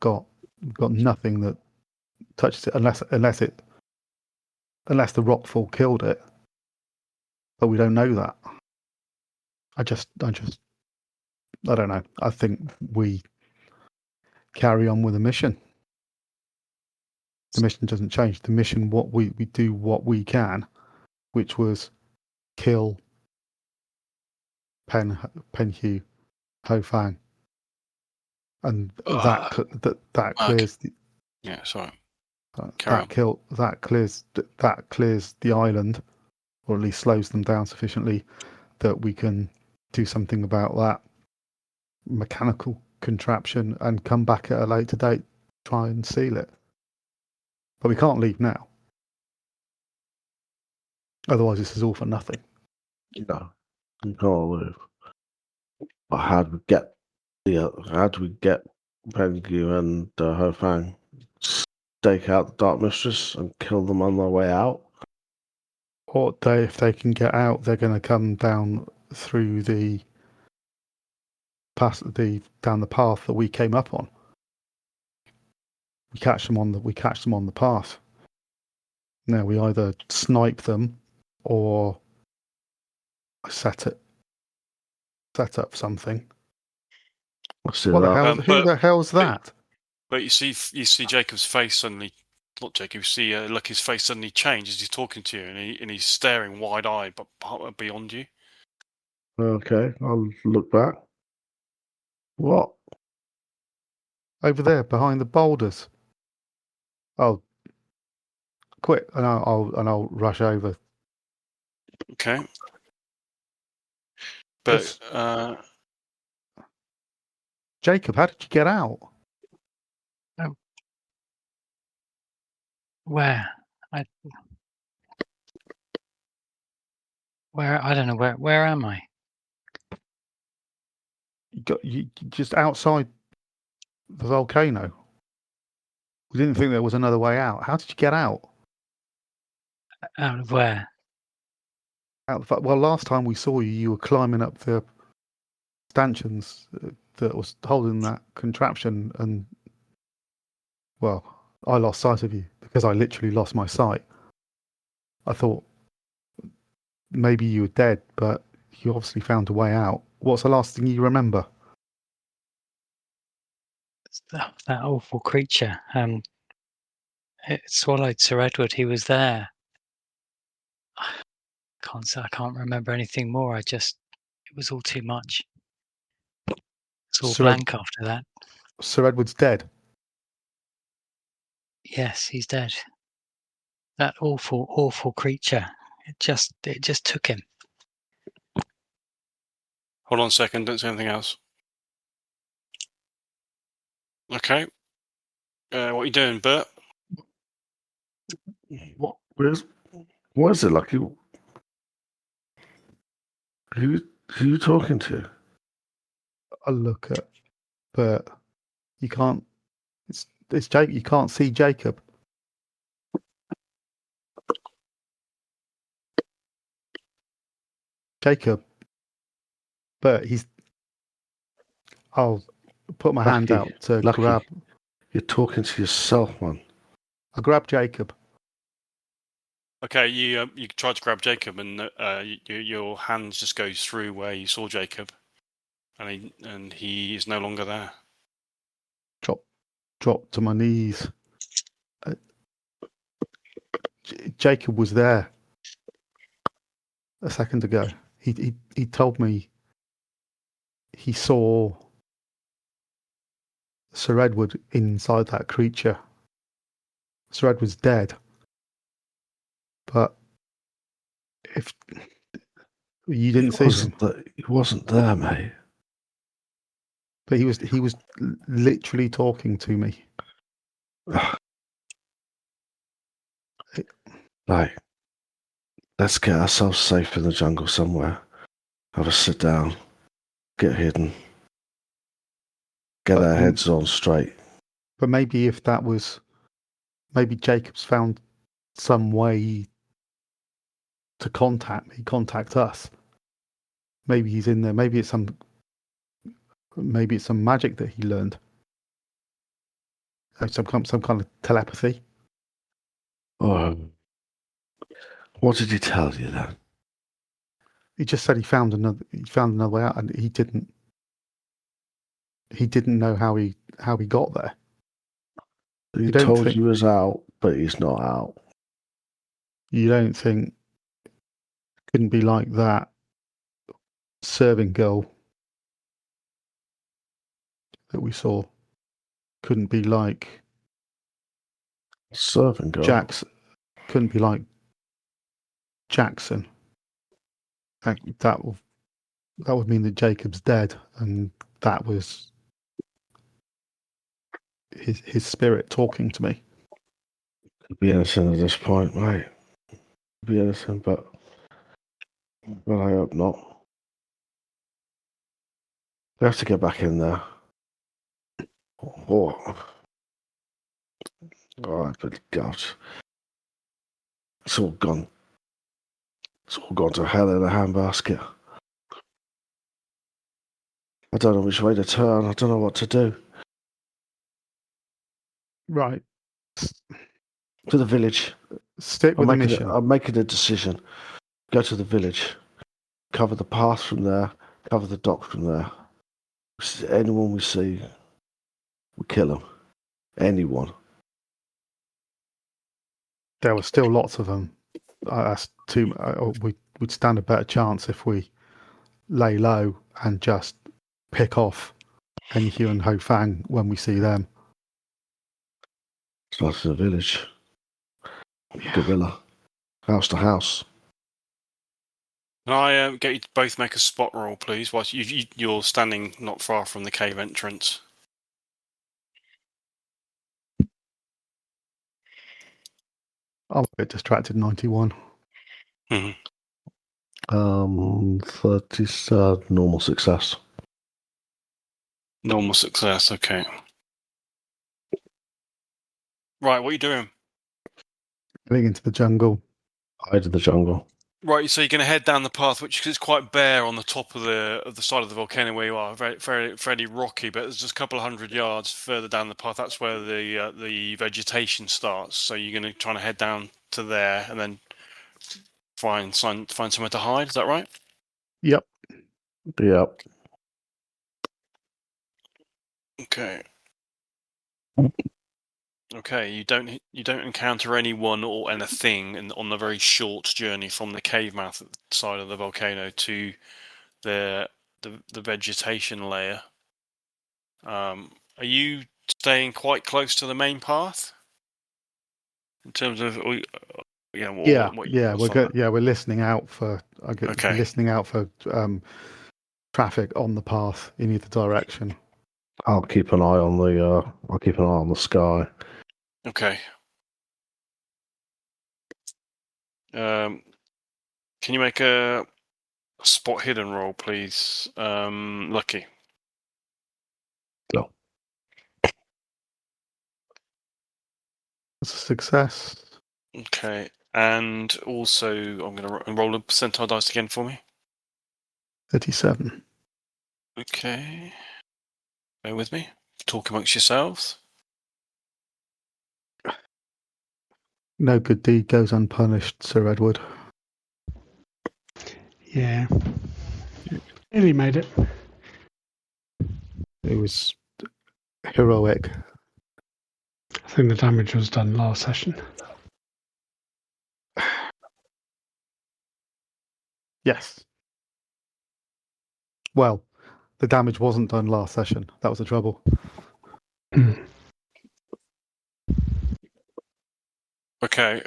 We've got nothing that touches it unless the rockfall killed it. But we don't know that. I don't know. I think we carry on with the mission. The mission doesn't change. The mission, what we do what we can, which was kill Penhu, Ho Fang, and that clears the. Yeah, sorry. That clears the island, or at least slows them down sufficiently that we can do something about that mechanical contraption and come back at a later date, try and seal it. But we can't leave now. Otherwise, this is all for nothing. No, you can't leave. But how do we get Pengu and Ho Fang? Stake out the Dark Mistress and kill them on their way out? Or if they can get out, they're going to come down through down the path that we came up on. We catch them on the path. Now we either snipe them or set up something. Who the hell's that? But you see Jacob's face suddenly. Not Jacob. You see his face suddenly change as he's talking to you, and he's staring wide-eyed, but beyond you. Okay, I'll look back. What? Over there, behind the boulders. Oh, quick! And I'll rush over. Okay. But Jacob, how did you get out? Where? I don't know where am I? You just outside the volcano. We didn't think there was another way out. How did you get out? Out of where? Well, last time we saw you, you were climbing up the stanchions that was holding that contraption, and well, I lost sight of you because I literally lost my sight. I thought maybe you were dead, but you obviously found a way out. What's the last thing you remember? That awful creature. It swallowed Sir Edward. He was there. I can't remember anything more. It was all too much. It's all blank after that. Sir Edward's dead. Yes, he's dead. That awful creature. It just took him. hold on a second. Don't say anything else. Okay. What are you doing, Bert? What is it, Lucky? Who are you talking to? I look at Bert. You can't. It's Jacob. You can't see Jacob. Jacob. Bert. I'll put my hand out to grab. You're talking to yourself, man. I grab Jacob. Okay, you try to grab Jacob, and your hands just goes through where you saw Jacob, and he is no longer there. Drop to my knees. Jacob was there a second ago. He told me he saw Sir Edward inside that creature. Sir Edward's dead. But if you didn't see him, he wasn't there, mate. But he was literally talking to me. Like, let's get ourselves safe in the jungle somewhere. Have a sit down. get hidden. Get But our then- heads on straight. But maybe if that was, maybe Jacob's found some way to contact us. Maybe he's in there. Maybe it's some magic that he learned. Some kind of telepathy. Oh, what did he tell you then? He just said he found another way out, and he didn't know how he got there. He You don't told think- you he was out, but he's not out. You don't think couldn't be like that serving girl that we saw? Couldn't be like Serving girl. Jackson. Couldn't be like Jackson. That would mean that Jacob's dead, and that was his spirit talking to me. Could be anything at this point, mate. Could be anything, but I hope not. We have to get back in there. Oh, but God, it's all gone. It's all gone to hell in a handbasket. I don't know which way to turn. I don't know what to do. Right. To the village. Stick with the mission. I'm making a decision. Go to the village. Cover the path from there. Cover the dock from there. Anyone we see, we kill them. Anyone. There were still lots of them. That's too. We'd stand a better chance if we lay low and just pick off any Hugh and Ho Fang when we see them. It's not in the village. Guerrilla. House to house. Can I get you to both make a spot roll, please? Whilst you're standing not far from the cave entrance. I'm a bit distracted. 91. 30 normal success. Normal success, okay. Right, what are you doing? Getting into the jungle. Hide in the jungle. Right, so you're going to head down the path, which is quite bare on the top of the side of the volcano where you are, fairly rocky. But there's just a couple of 100 yards further down the path. That's where the vegetation starts. So you're going to try to head down to there and then find somewhere to hide. Is that right? Yep. Yep. Okay. Okay, you don't encounter anyone or anything on the very short journey from the cave mouth at the side of the volcano to the vegetation layer. Are you staying quite close to the main path in terms of what We're good. Yeah, we're listening out for. Okay. Listening out for traffic on the path in either direction. I'll keep an eye on the sky. Okay. Can you make a spot hidden roll, please? Lucky. No. It's a success. Okay. And also, I'm going to roll a percentile dice again for me. 37. Okay. Bear with me. Talk amongst yourselves. No good deed goes unpunished, Sir Edward. Yeah. Nearly made it. It was heroic. I think the damage was done last session. Yes. Well, the damage wasn't done last session. That was the trouble. Okay.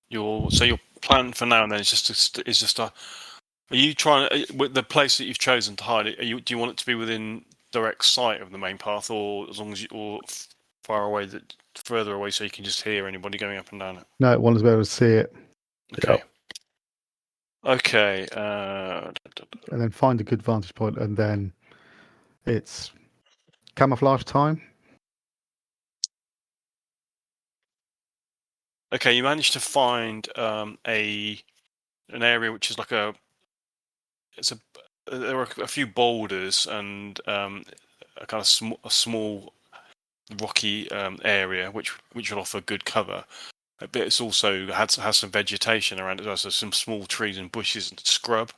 Your plan for now and then is just a. Are you trying with the place that you've chosen to hide it? Do you want it to be within direct sight of the main path, or as long as far away further away so you can just hear anybody going up and down it? No, one is able to see it. Okay. Okay. And then find a good vantage point, and then it's camouflage time. Okay, you managed to find an area which is like there are a few boulders and a kind of a small rocky area which will offer good cover. But it's also has some vegetation around it, so some small trees and bushes and scrub.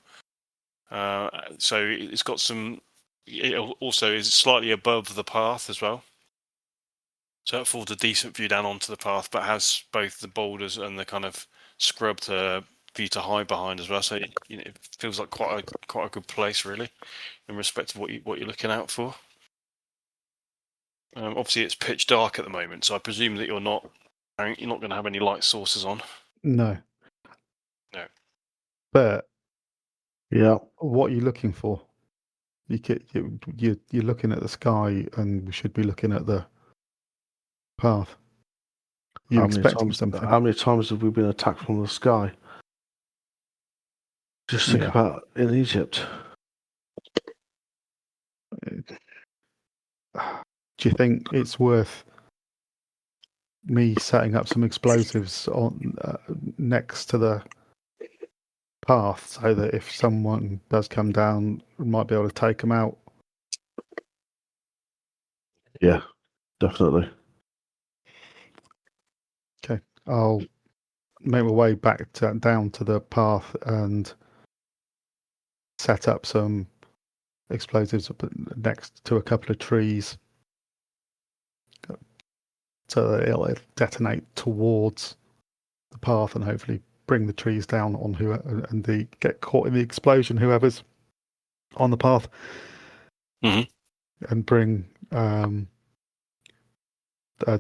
So it's got some. It also is slightly above the path as well. So it affords a decent view down onto the path, but has both the boulders and the kind of scrub for you to hide behind as well. So it feels like quite a good place, really, in respect of what you're looking out for. Obviously, it's pitch dark at the moment, so I presume that you're not going to have any light sources on. No. No. But Yeah. what are you looking for? You're looking at the sky, and we should be looking at the path. You're expecting something. How many times have we been attacked from the sky? Just think about in Egypt. Do you think it's worth me setting up some explosives on next to the path, so that if someone does come down, we might be able to take them out? Yeah, definitely. Okay, I'll make my way back down to the path and set up some explosives next to a couple of trees, so that it'll detonate towards the path and hopefully bring the trees down on and get caught in the explosion, whoever's on the path, and bring a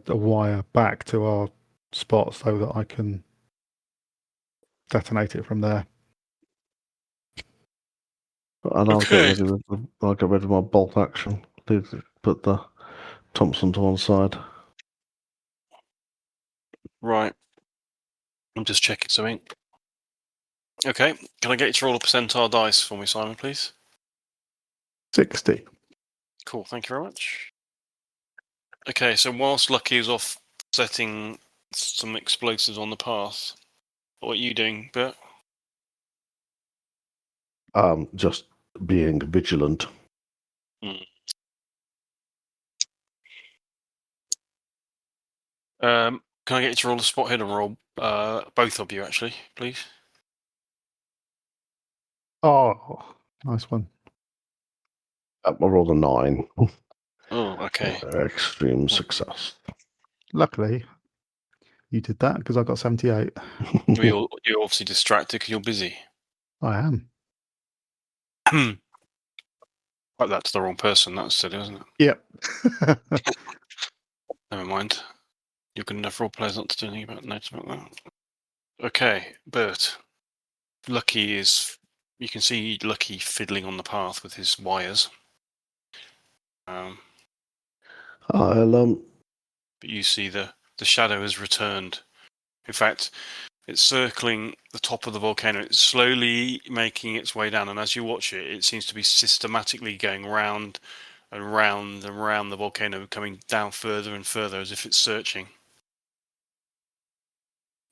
wire back to our spot so that I can detonate it from there. And I'll get ready with my bolt action. Put the Thompson to one side. Right. I'm just checking something. Okay. Can I get you to roll a percentile dice for me, Simon, please? 60. Cool. Thank you very much. Okay, so whilst Lucky is off setting some explosives on the path, what are you doing, Bert? Just being vigilant. Can I get you to roll a spot hidden roll? Both of you, actually, please. Oh, nice one. I rolled a 9. Oh, okay. Extreme success. Luckily, you did that because I got 78. You're obviously distracted because you're busy. I am. Right, that's the wrong person. That's silly, isn't it? Yep. Never mind. You're good enough role players not to do anything about that. Okay, Bert. Lucky you can see Lucky fiddling on the path with his wires. But you see the shadow has returned. In fact, it's circling the top of the volcano. It's slowly making its way down, and as you watch it, it seems to be systematically going round and round and round the volcano, coming down further and further as if it's searching.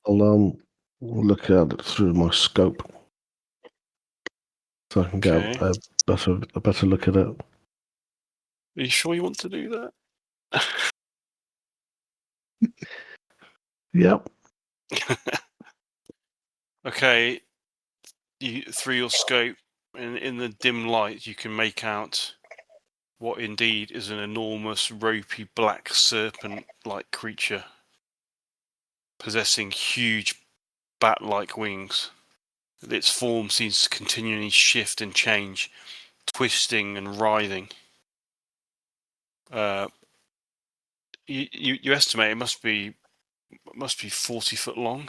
I'll look at it through my scope so I can get a better look at it. Are you sure you want to do that? Yep. Okay. Through your scope, in the dim light, you can make out what indeed is an enormous, ropey, black serpent-like creature, possessing huge bat-like wings. Its form seems to continually shift and change, twisting and writhing. You estimate it must be 40 foot long.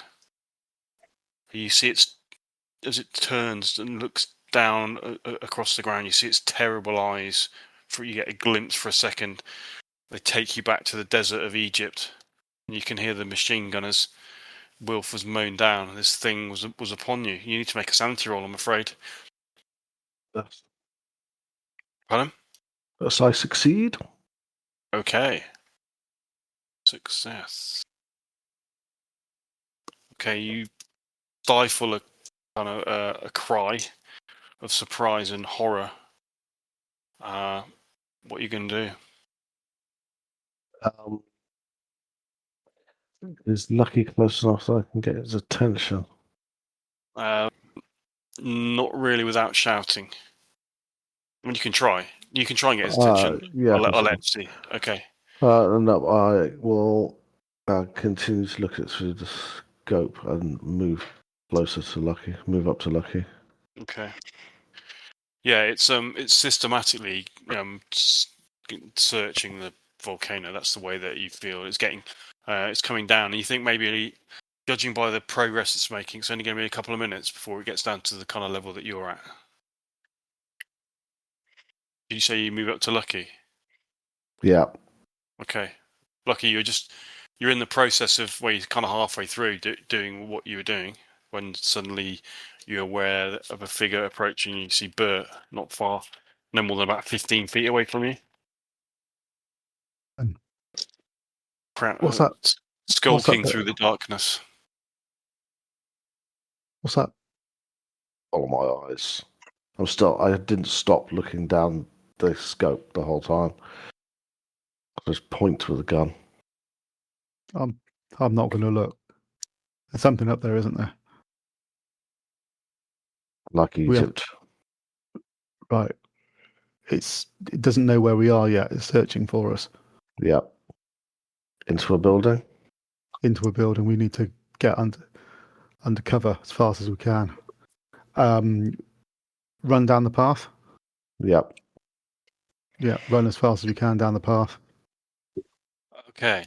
You see as it turns and looks down across the ground, you see its terrible eyes. You get a glimpse for a second. They take you back to the desert of Egypt, and you can hear the machine gunners Wilf was mown down, this thing was upon you. You need to make a sanity roll, I'm afraid. Yes. Pardon? Yes, I succeed. Okay. Success. Okay, you stifle a kind of a cry of surprise and horror. What are you going to do? Is Lucky close enough so I can get his attention? Not really without shouting. I mean, you can try. You can try and get his attention. Yeah, I'll let him see. Okay. No, I will continue to look it through the scope and move closer to Lucky. Move up to Lucky. Okay. Yeah, it's systematically searching the volcano. That's the way that you feel it's getting. It's coming down, and you think maybe, judging by the progress it's making, it's only going to be a couple of minutes before it gets down to the kind of level that you're at. Did you say you move up to Lucky? Yeah. Okay. Lucky, you're in the process of where you're kind of halfway through doing what you were doing when suddenly you're aware of a figure approaching. You see Bert not far, no more than about 15 feet away from you. What's that? Skulking through the darkness. What's that? Follow my eyes. I didn't stop looking down the scope the whole time. I just point with a gun. I'm not going to look. There's something up there, isn't there? Like Egypt. Right. It doesn't know where we are yet. It's searching for us. Yeah. Into a building? Into a building. We need to get under cover as fast as we can. Run down the path? Yep. Yeah, run as fast as we can down the path. Okay.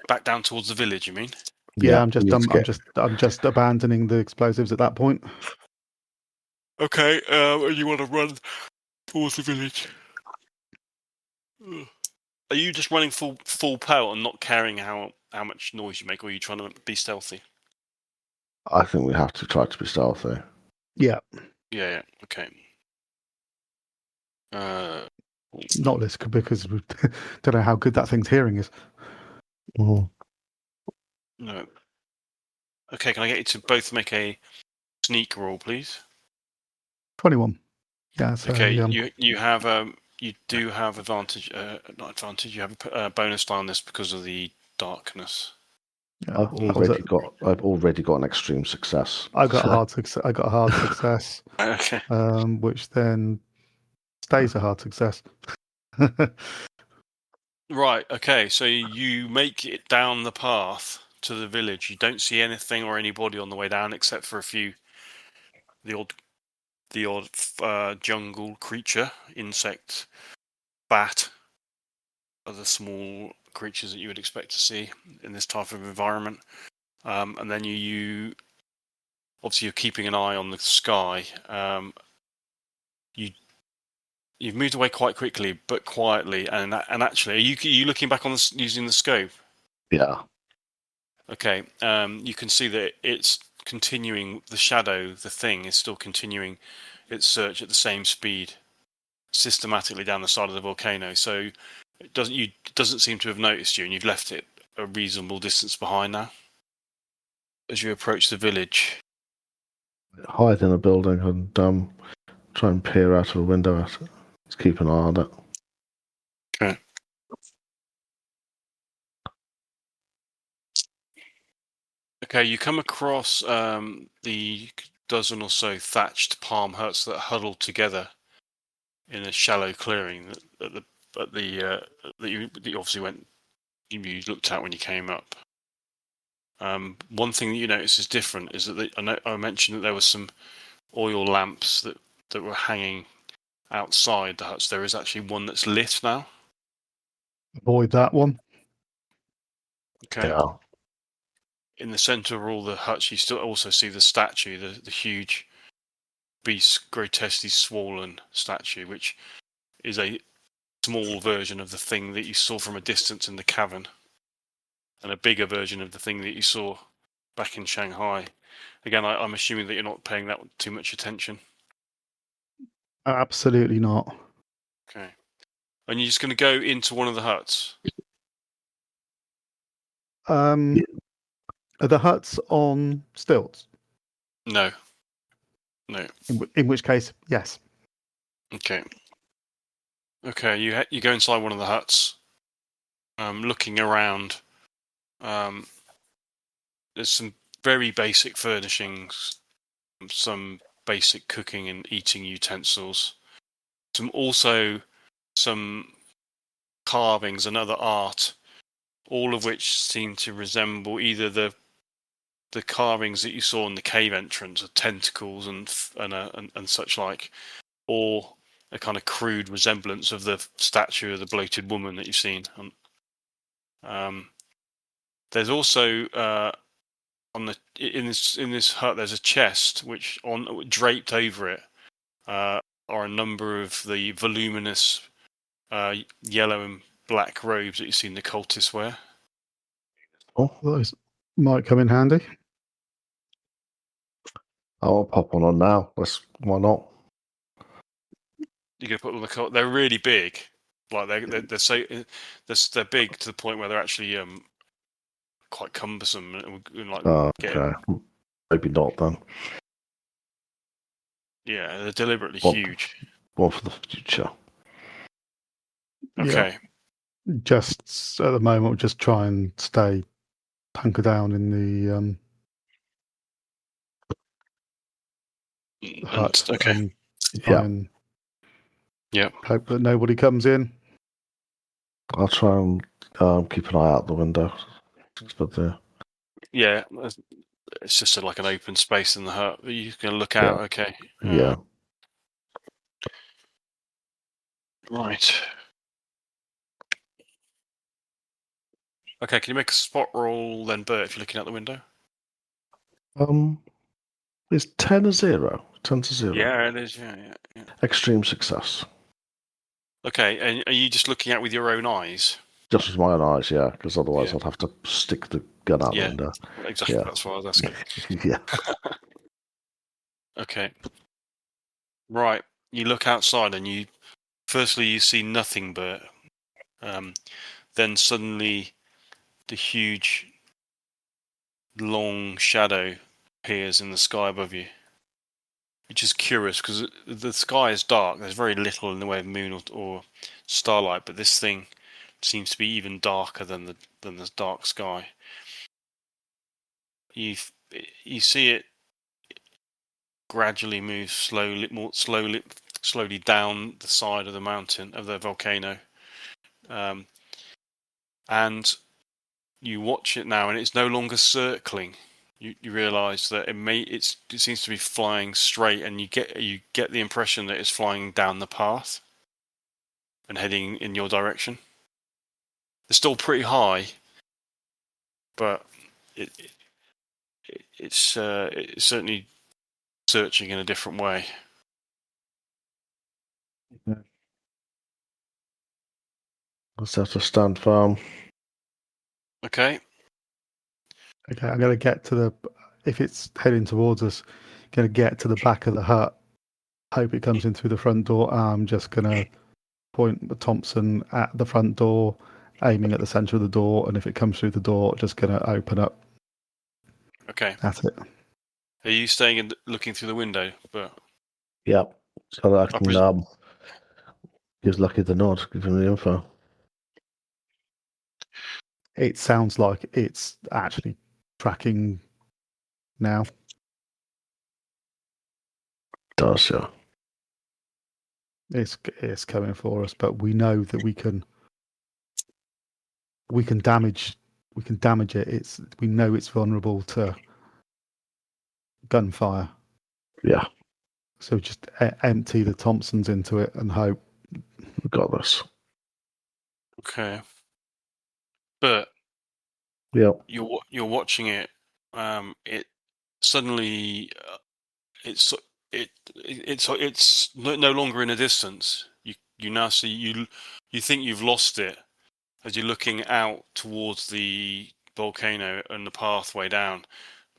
Back down towards the village, you mean? Yeah, I'm just abandoning the explosives at that point. Okay, you want to run towards the village? Are you just running full pelt and not caring how much noise you make, or are you trying to be stealthy? I think we have to try to be stealthy. Yeah. Yeah. Okay. Not this, because we don't know how good that thing's hearing is. Mm. No. Okay, can I get you to both make a sneak roll, please? 21. Yeah. So, okay. You do have advantage. Not advantage. You have a bonus die on this because of the darkness. Yeah, I've already got an extreme success. I got a hard success. Okay. Which then stays a hard success. Right. Okay. So you make it down the path to the village. You don't see anything or anybody on the way down, except for the odd jungle creature, insect, bat, other small creatures that you would expect to see in this type of environment. And then you obviously you're keeping an eye on the sky. You've moved away quite quickly, but quietly, and actually, are you looking back on using the scope? Yeah. Okay. You can see that it's continuing. The shadow, the thing, is still continuing its search at the same speed, systematically down the side of the volcano. So it doesn't seem to have noticed you, and you've left it a reasonable distance behind now. As you approach the village, Hide in a building and try and peer out of a window at it. Just keep an eye on it. Okay. Okay, you come across the dozen or so thatched palm huts that are huddled together in a shallow clearing that you obviously you looked at when you came up. One thing that you notice is different is that I mentioned that there were some oil lamps that were hanging outside the huts. There is actually one that's lit now. Avoid that one. Okay. Yeah. In the centre of all the huts, you still also see the statue, the huge beast, grotesquely swollen statue, which is a small version of the thing that you saw from a distance in the cavern. and a bigger version of the thing that you saw back in Shanghai. Again, I'm assuming that you're not paying that too much attention. Absolutely not. Okay. And you're just going to go into one of the huts? Are the huts on stilts? No. No. In which case, yes. Okay. Okay, you go inside one of the huts, looking around. There's some very basic furnishings, some basic cooking and eating utensils, some carvings and other art, all of which seem to resemble either the carvings that you saw in the cave entrance of tentacles and such like, or a kind of crude resemblance of the statue of the bloated woman that you've seen. There's also in this hut there's a chest which draped over it are a number of the voluminous yellow and black robes that you've seen the cultists wear. Oh, those might come in handy. I'll pop one on now. Why not? You're gonna put on the they're really big, like they're so they're big to the point where they're actually quite cumbersome and like Okay. Maybe not then. Yeah, they're deliberately huge. One for the future. Okay. Yeah. Just at the moment, we'll just try and stay hunker down in the hut. Okay. And try and hope that nobody comes in. I'll try and keep an eye out the window. But yeah, it's just like an open space in the hut. You can look out. Okay. Yeah. Right. Okay, can you make a spot roll then, Bert, if you're looking out the window? Is 10 a 0? 10 to 0. Yeah, it is. Yeah. Extreme success. Okay, and are you just looking out with your own eyes? Just with my own eyes, yeah, because otherwise I'd have to stick the gun out the window. Exactly, that's what I was asking. Yeah. Okay. Right, you look outside and firstly you see nothing, Bert. Then suddenly the huge, long shadow appears in the sky above you, which is curious because the sky is dark. There's very little in the way of moon or starlight, but this thing seems to be even darker than the dark sky. You see it gradually move slowly down the side of the mountain of the volcano, and you watch it now, and it's no longer circling. You realise that it seems to be flying straight, and you get the impression that it's flying down the path and heading in your direction. It's still pretty high, but it's certainly searching in a different way. Let's have to stand firm. Okay. Okay, I'm going to get to if it's heading towards us, going to get to the back of the hut. Hope it comes in through the front door. I'm just going to point the Thompson at the front door, aiming at the centre of the door, and if it comes through the door, just going to open up. Okay. That's it. Are you staying and looking through the window? But Yep. So that I can give Lucky the nod, give him the info. It sounds like it's actually tracking now. It does, yeah. It's coming for us, but we know that we can damage it. We know it's vulnerable to gunfire. Yeah. So just empty the Thompsons into it and hope. We got this. Okay. But Yep. you're watching it. It suddenly it's no longer in a distance. You now see you think you've lost it as you're looking out towards the volcano and the pathway down,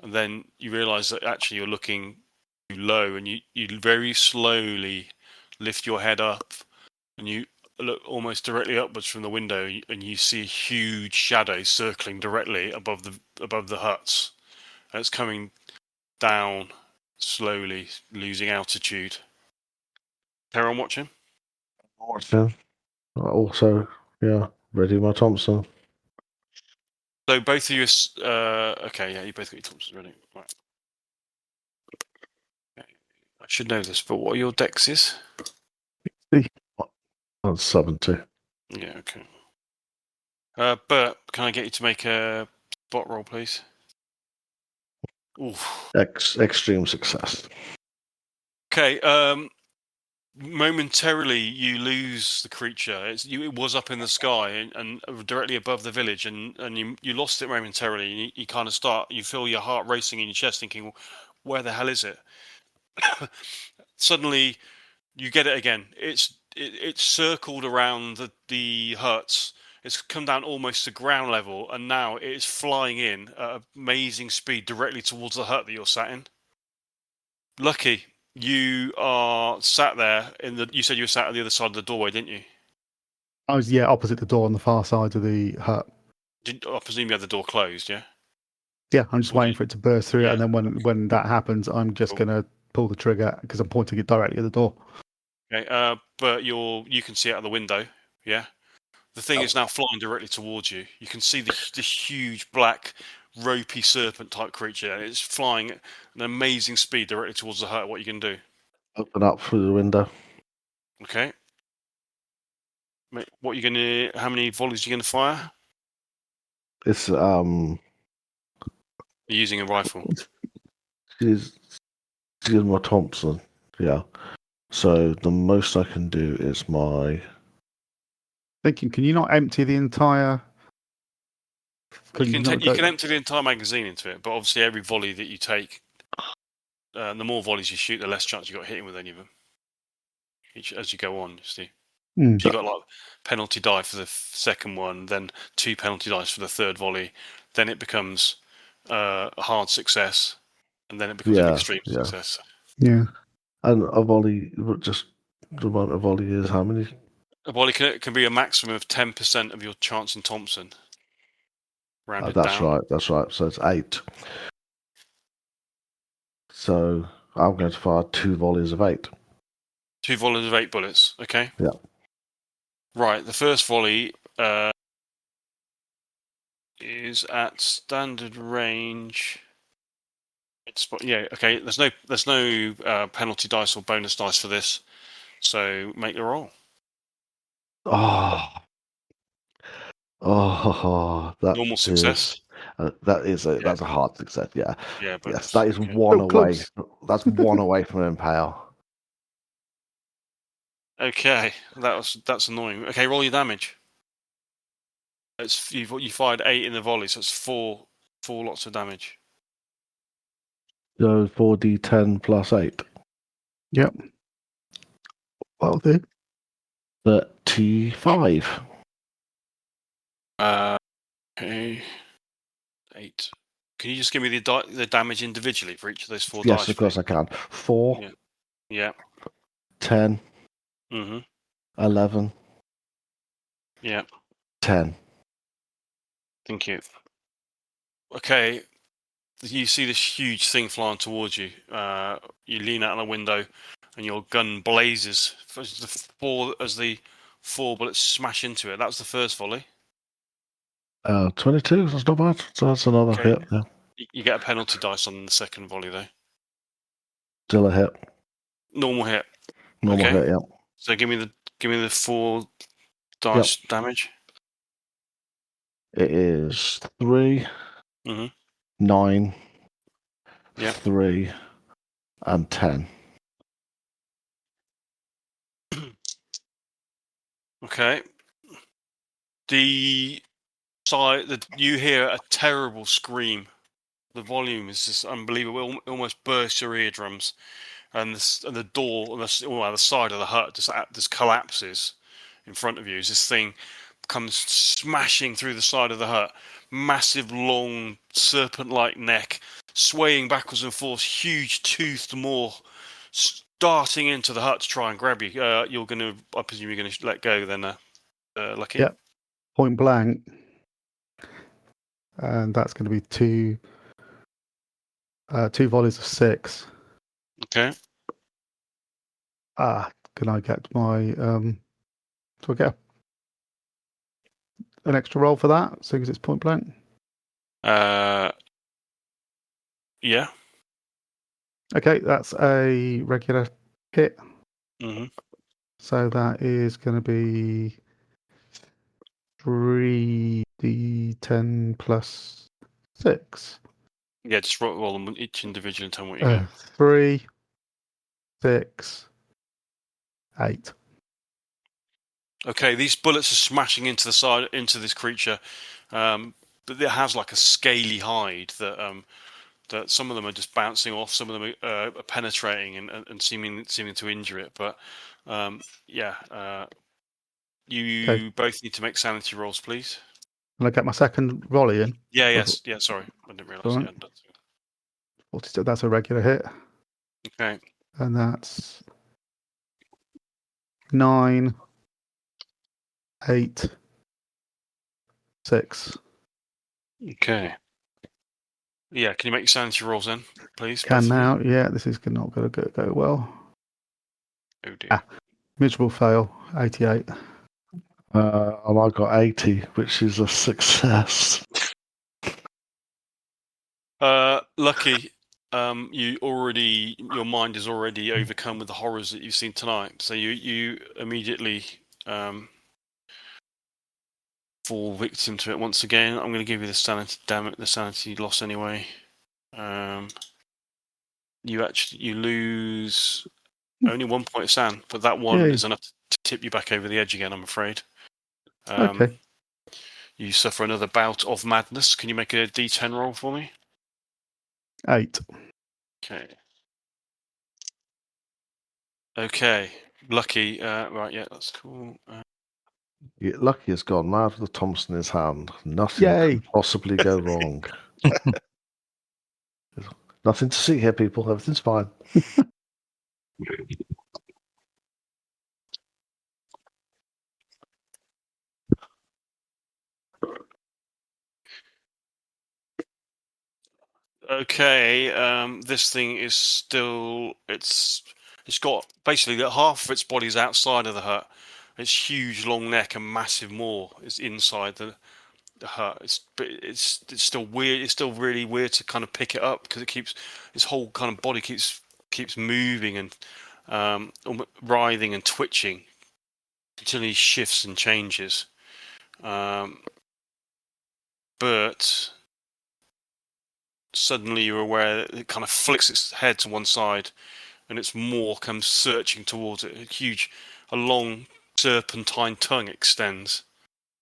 and then you realise that actually you're looking too low, and you very slowly lift your head up, and you look almost directly upwards from the window, and you see a huge shadow circling directly above the huts, and it's coming down slowly, losing altitude. Everyone watching? Watching. Also, yeah, ready my Thompson. So both of you, okay, yeah, you both got your Thompsons ready. Right. Okay. I should know this, but what are your dexes? That's 70. Yeah, okay. Bert, can I get you to make a spot roll, please? Oof. Extreme success. Okay. Momentarily, you lose the creature. It was up in the sky and directly above the village, and you lost it momentarily. And you kind of you feel your heart racing in your chest, thinking, "Where the hell is it?" Suddenly, you get it again. It's circled around the huts. It's come down almost to ground level, and now it is flying in at amazing speed directly towards the hut that you're sat in. Lucky, you are sat there you said you were sat at the other side of the doorway, didn't you? I was opposite the door on the far side of the hut. I presume you had the door closed, yeah? Yeah, I'm just waiting for it to burst through, Yeah. and then when that happens, I'm just gonna pull the trigger because I'm pointing it directly at the door. Okay, but you can see out of the window, yeah? The thing is now flying directly towards you. You can see this huge black ropey serpent type creature. It's flying at an amazing speed directly towards the hut. What you can do? Open up through the window. Okay. What you gonna? How many volleys are you gonna fire? It's You're using a rifle. she's my Thompson. Yeah. So the most I can do is my. Thinking, can you not empty the entire? You can empty the entire magazine into it, but obviously every volley that you take, the more volleys you shoot, the less chance you got hitting with any of them. As you go on, you see. So you got like penalty die for the second one, then 2 penalty dice for the third volley, then it becomes a hard success, and then it becomes an extreme success. Yeah. And a volley, just the amount of volley is how many? A volley can be a maximum of 10% of your chance in Thompson. Rounded That's down. right. That's right. So it's 8. So I'm going to fire 2 volleys of 8. 2 volleys of 8 bullets. Okay. Yeah. Right. The first volley is at standard range. Okay. There's no penalty dice or bonus dice for this, so make the roll. That Normal success. That's a hard success. Yeah. Yeah. But Yes, that is one away. Close. That's one away from impale. Okay. That's annoying. Okay. Roll your damage. You fired 8 in the volley, so it's 4 lots of damage. So 4d10 plus 8. Yep. Well, do. 35. Okay. 8. Can you just give me the damage individually for each of those 4 dice? Yes, of course I can. 4. Yeah. 10. Mm-hmm. 11. Yeah. 10. Thank you. Okay. You see this huge thing flying towards you. You lean out of the window, and your gun blazes as the 4 bullets smash into it. That was the first volley. 22. That's not bad. So that's another hit. Yeah. You get a penalty dice on the second volley, though. Still a hit. Normal hit. Normal hit. Yeah. So give me the 4 dice damage. It is 3, 9, 3, and 10. Okay. You hear a terrible scream. The volume is just unbelievable. It almost bursts your eardrums, and the door on the side of the hut just collapses in front of you as this thing comes smashing through the side of the hut. Massive, long, serpent-like neck, swaying backwards and forwards, huge toothed maw, darting into the hut to try and grab you. I presume you're going to let go then, Lucky? Yep. Point blank. And that's going to be two volleys of 6. Okay. Can I get my... do I get an extra roll for that, seeing as it's point blank? Yeah. Okay, that's a regular hit. Mm-hmm. So that is going to be 3d10 plus 6. Yeah, just roll them each individual and tell me what you get. 3, 6, 8. Okay, these bullets are smashing into the side into this creature, but it has like a scaly hide that some of them are just bouncing off, some of them are penetrating and seeming to injure it. But you both need to make sanity rolls, please. Can I get my second volley in? Yeah. Sorry, I didn't realise. Right. You hadn't done so. 42, that's a regular hit. Okay. And that's 9, 8, 6. Okay. Yeah, can you make your sanity rolls then, please? Can now. Yeah, this is not going to go well. Oh dear. Miserable fail. 88. And I got 80, which is a success. Lucky. Your mind is already overcome with the horrors that you've seen tonight. So you immediately fall victim to it once again. I'm going to give you the sanity. Damn it, the sanity loss anyway. You lose only 1 point of sand, but that one is enough to tip you back over the edge again, I'm afraid. Okay. You suffer another bout of madness. Can you make a D10 roll for me? 8. Okay. Lucky. Right, yeah, that's cool. Yeah, Lucky has gone mad with the Thompson in his hand. Nothing Yay. can possibly go wrong. Nothing to see here, people. Everything's fine. Okay, this thing is still it's got basically that half of its body's outside of the hut. Its huge long neck and massive maw is inside the hut. It's still weird. It's still really weird to kind of pick it up because its whole kind of body keeps moving and writhing and twitching until it shifts and changes. But suddenly you're aware that it kind of flicks its head to one side and its maw comes searching towards it. A long serpentine tongue extends.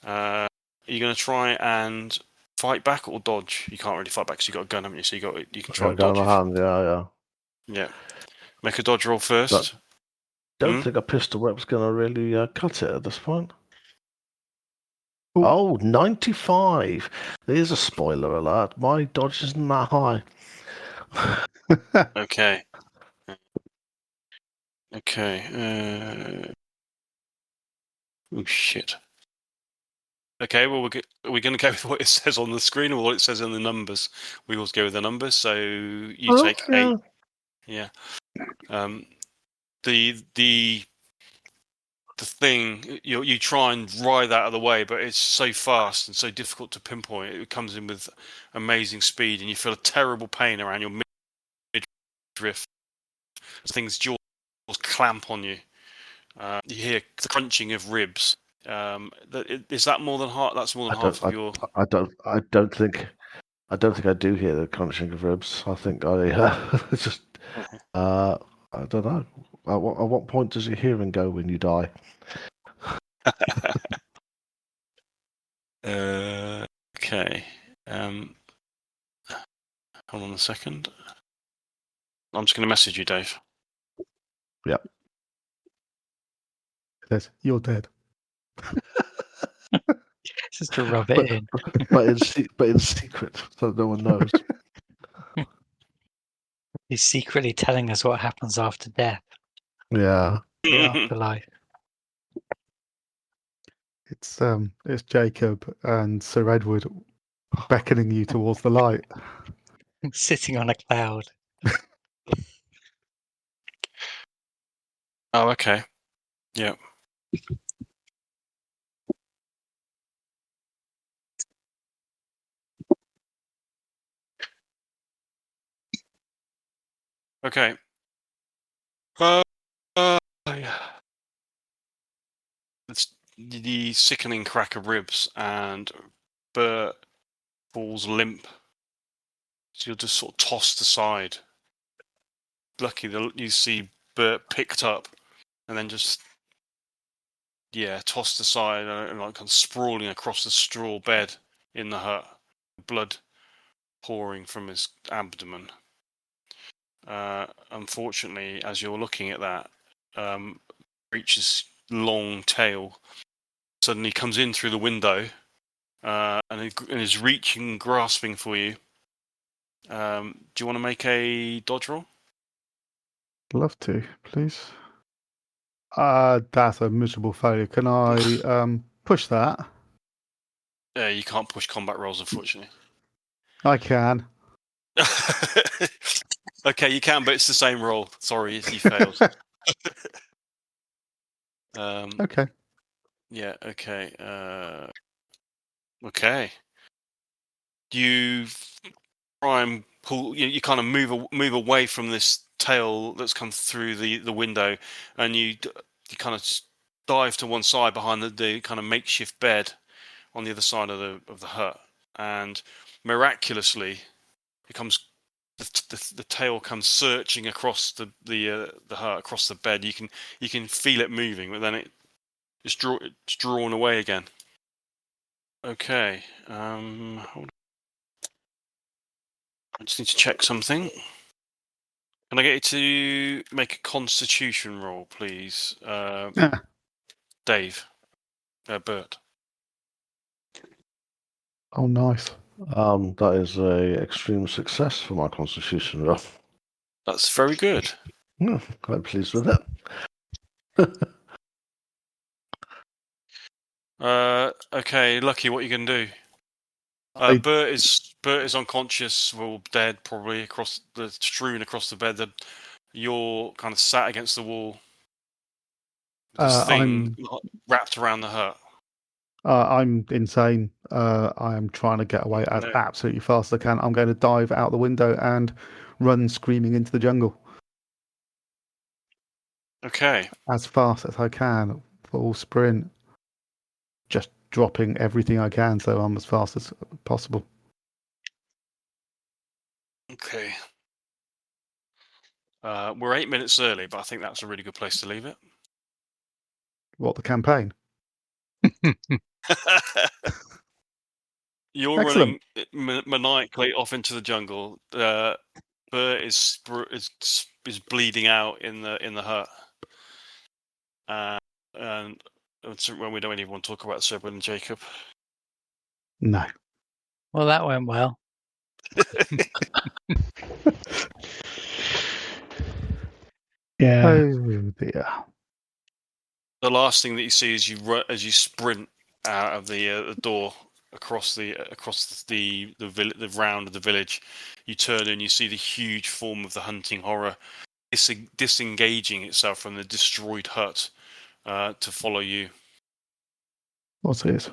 Are you going to try and fight back or dodge? You can't really fight back because you've got a gun, haven't you? So you can try and dodge. Yeah. Make a dodge roll first. Don't think a pistol whip's going to really cut it at this point. Ooh. Oh, 95. There's a spoiler alert. My dodge isn't that high. Okay. Okay. Oh, shit. Okay, well, are we going to go with what it says on the screen or what it says in the numbers? We always go with the numbers, so you take 8. Yeah. The thing, you try and ride out of the way, but it's so fast and so difficult to pinpoint. It comes in with amazing speed, and you feel a terrible pain around your midriff. Things jaws clamp on you. You hear the crunching of ribs. Is that more than half? That's more than half of your. I don't think I do hear the crunching of ribs. I think I just. I don't know. At what point does your hearing go when you die? Okay. Hold on a second. I'm just going to message you, Dave. Yep. It says, you're dead. Just to rub it in. but in secret, so no one knows. He's secretly telling us what happens after death, Yeah. the afterlife. It's Jacob and Sir Edward beckoning you towards the light. Sitting on a cloud. Oh, okay. Yeah. Okay. It's the sickening crack of ribs, and Bert falls limp. So you're just sort of tossed aside. Lucky you see Bert picked up, and then just tossed aside and like kind of sprawling across the straw bed in the hut, blood pouring from his abdomen. Unfortunately, as you're looking at that, Breach's long tail suddenly comes in through the window and is reaching, grasping for you. Do you want to make a dodge roll? Love to, please. That's a miserable failure. Can I push that? You can't push combat rolls, unfortunately. I can. Okay, you can, but it's the same roll. Sorry if you failed. Okay. Yeah. Okay. Okay. You try and pull. You kind of move away from this tail that's come through the window, and you kind of dive to one side behind the kind of makeshift bed on the other side of the hut, and miraculously, it comes. The tail comes searching across the hut, across the bed. You can feel it moving, but then it's drawn away again. Okay. Hold on. I just need to check something. Can I get you to make a Constitution roll, please, Dave? Bert. Oh, nice. That is a extreme success for my constitution roll. That's very good. Yeah, quite pleased with it. Okay, Lucky, what you can do? Bert is unconscious, well, dead, probably strewn across the bed. You're kind of sat against the wall. This thing wrapped around the hut. I'm insane. I am trying to get away as absolutely fast as I can. I'm going to dive out the window and run screaming into the jungle. Okay. As fast as I can. Full sprint. Just dropping everything I can so I'm as fast as possible. Okay. We're 8 minutes early, but I think that's a really good place to leave it. What, the campaign? You're Excellent. running maniacally off into the jungle. Bert is bleeding out in the hut, and when we don't even want to talk about Sir and Jacob. No. Well, that went well. Yeah. Oh dear. The last thing that you see is as you sprint out of the door across the round of the village. You turn and you see the huge form of the hunting horror disengaging itself from the destroyed hut to follow you. What's it?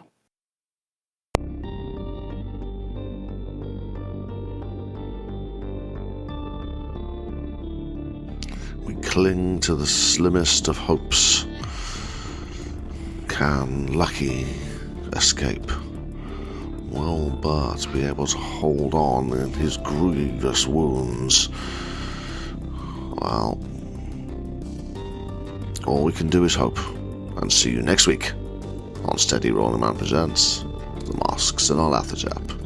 We cling to the slimmest of hopes. Can Lucky escape? Will Bert be able to hold on in his grievous wounds? Well, all we can do is hope. And see you next week on Steady Rolling Man Presents The Masks in Nyarlathotep.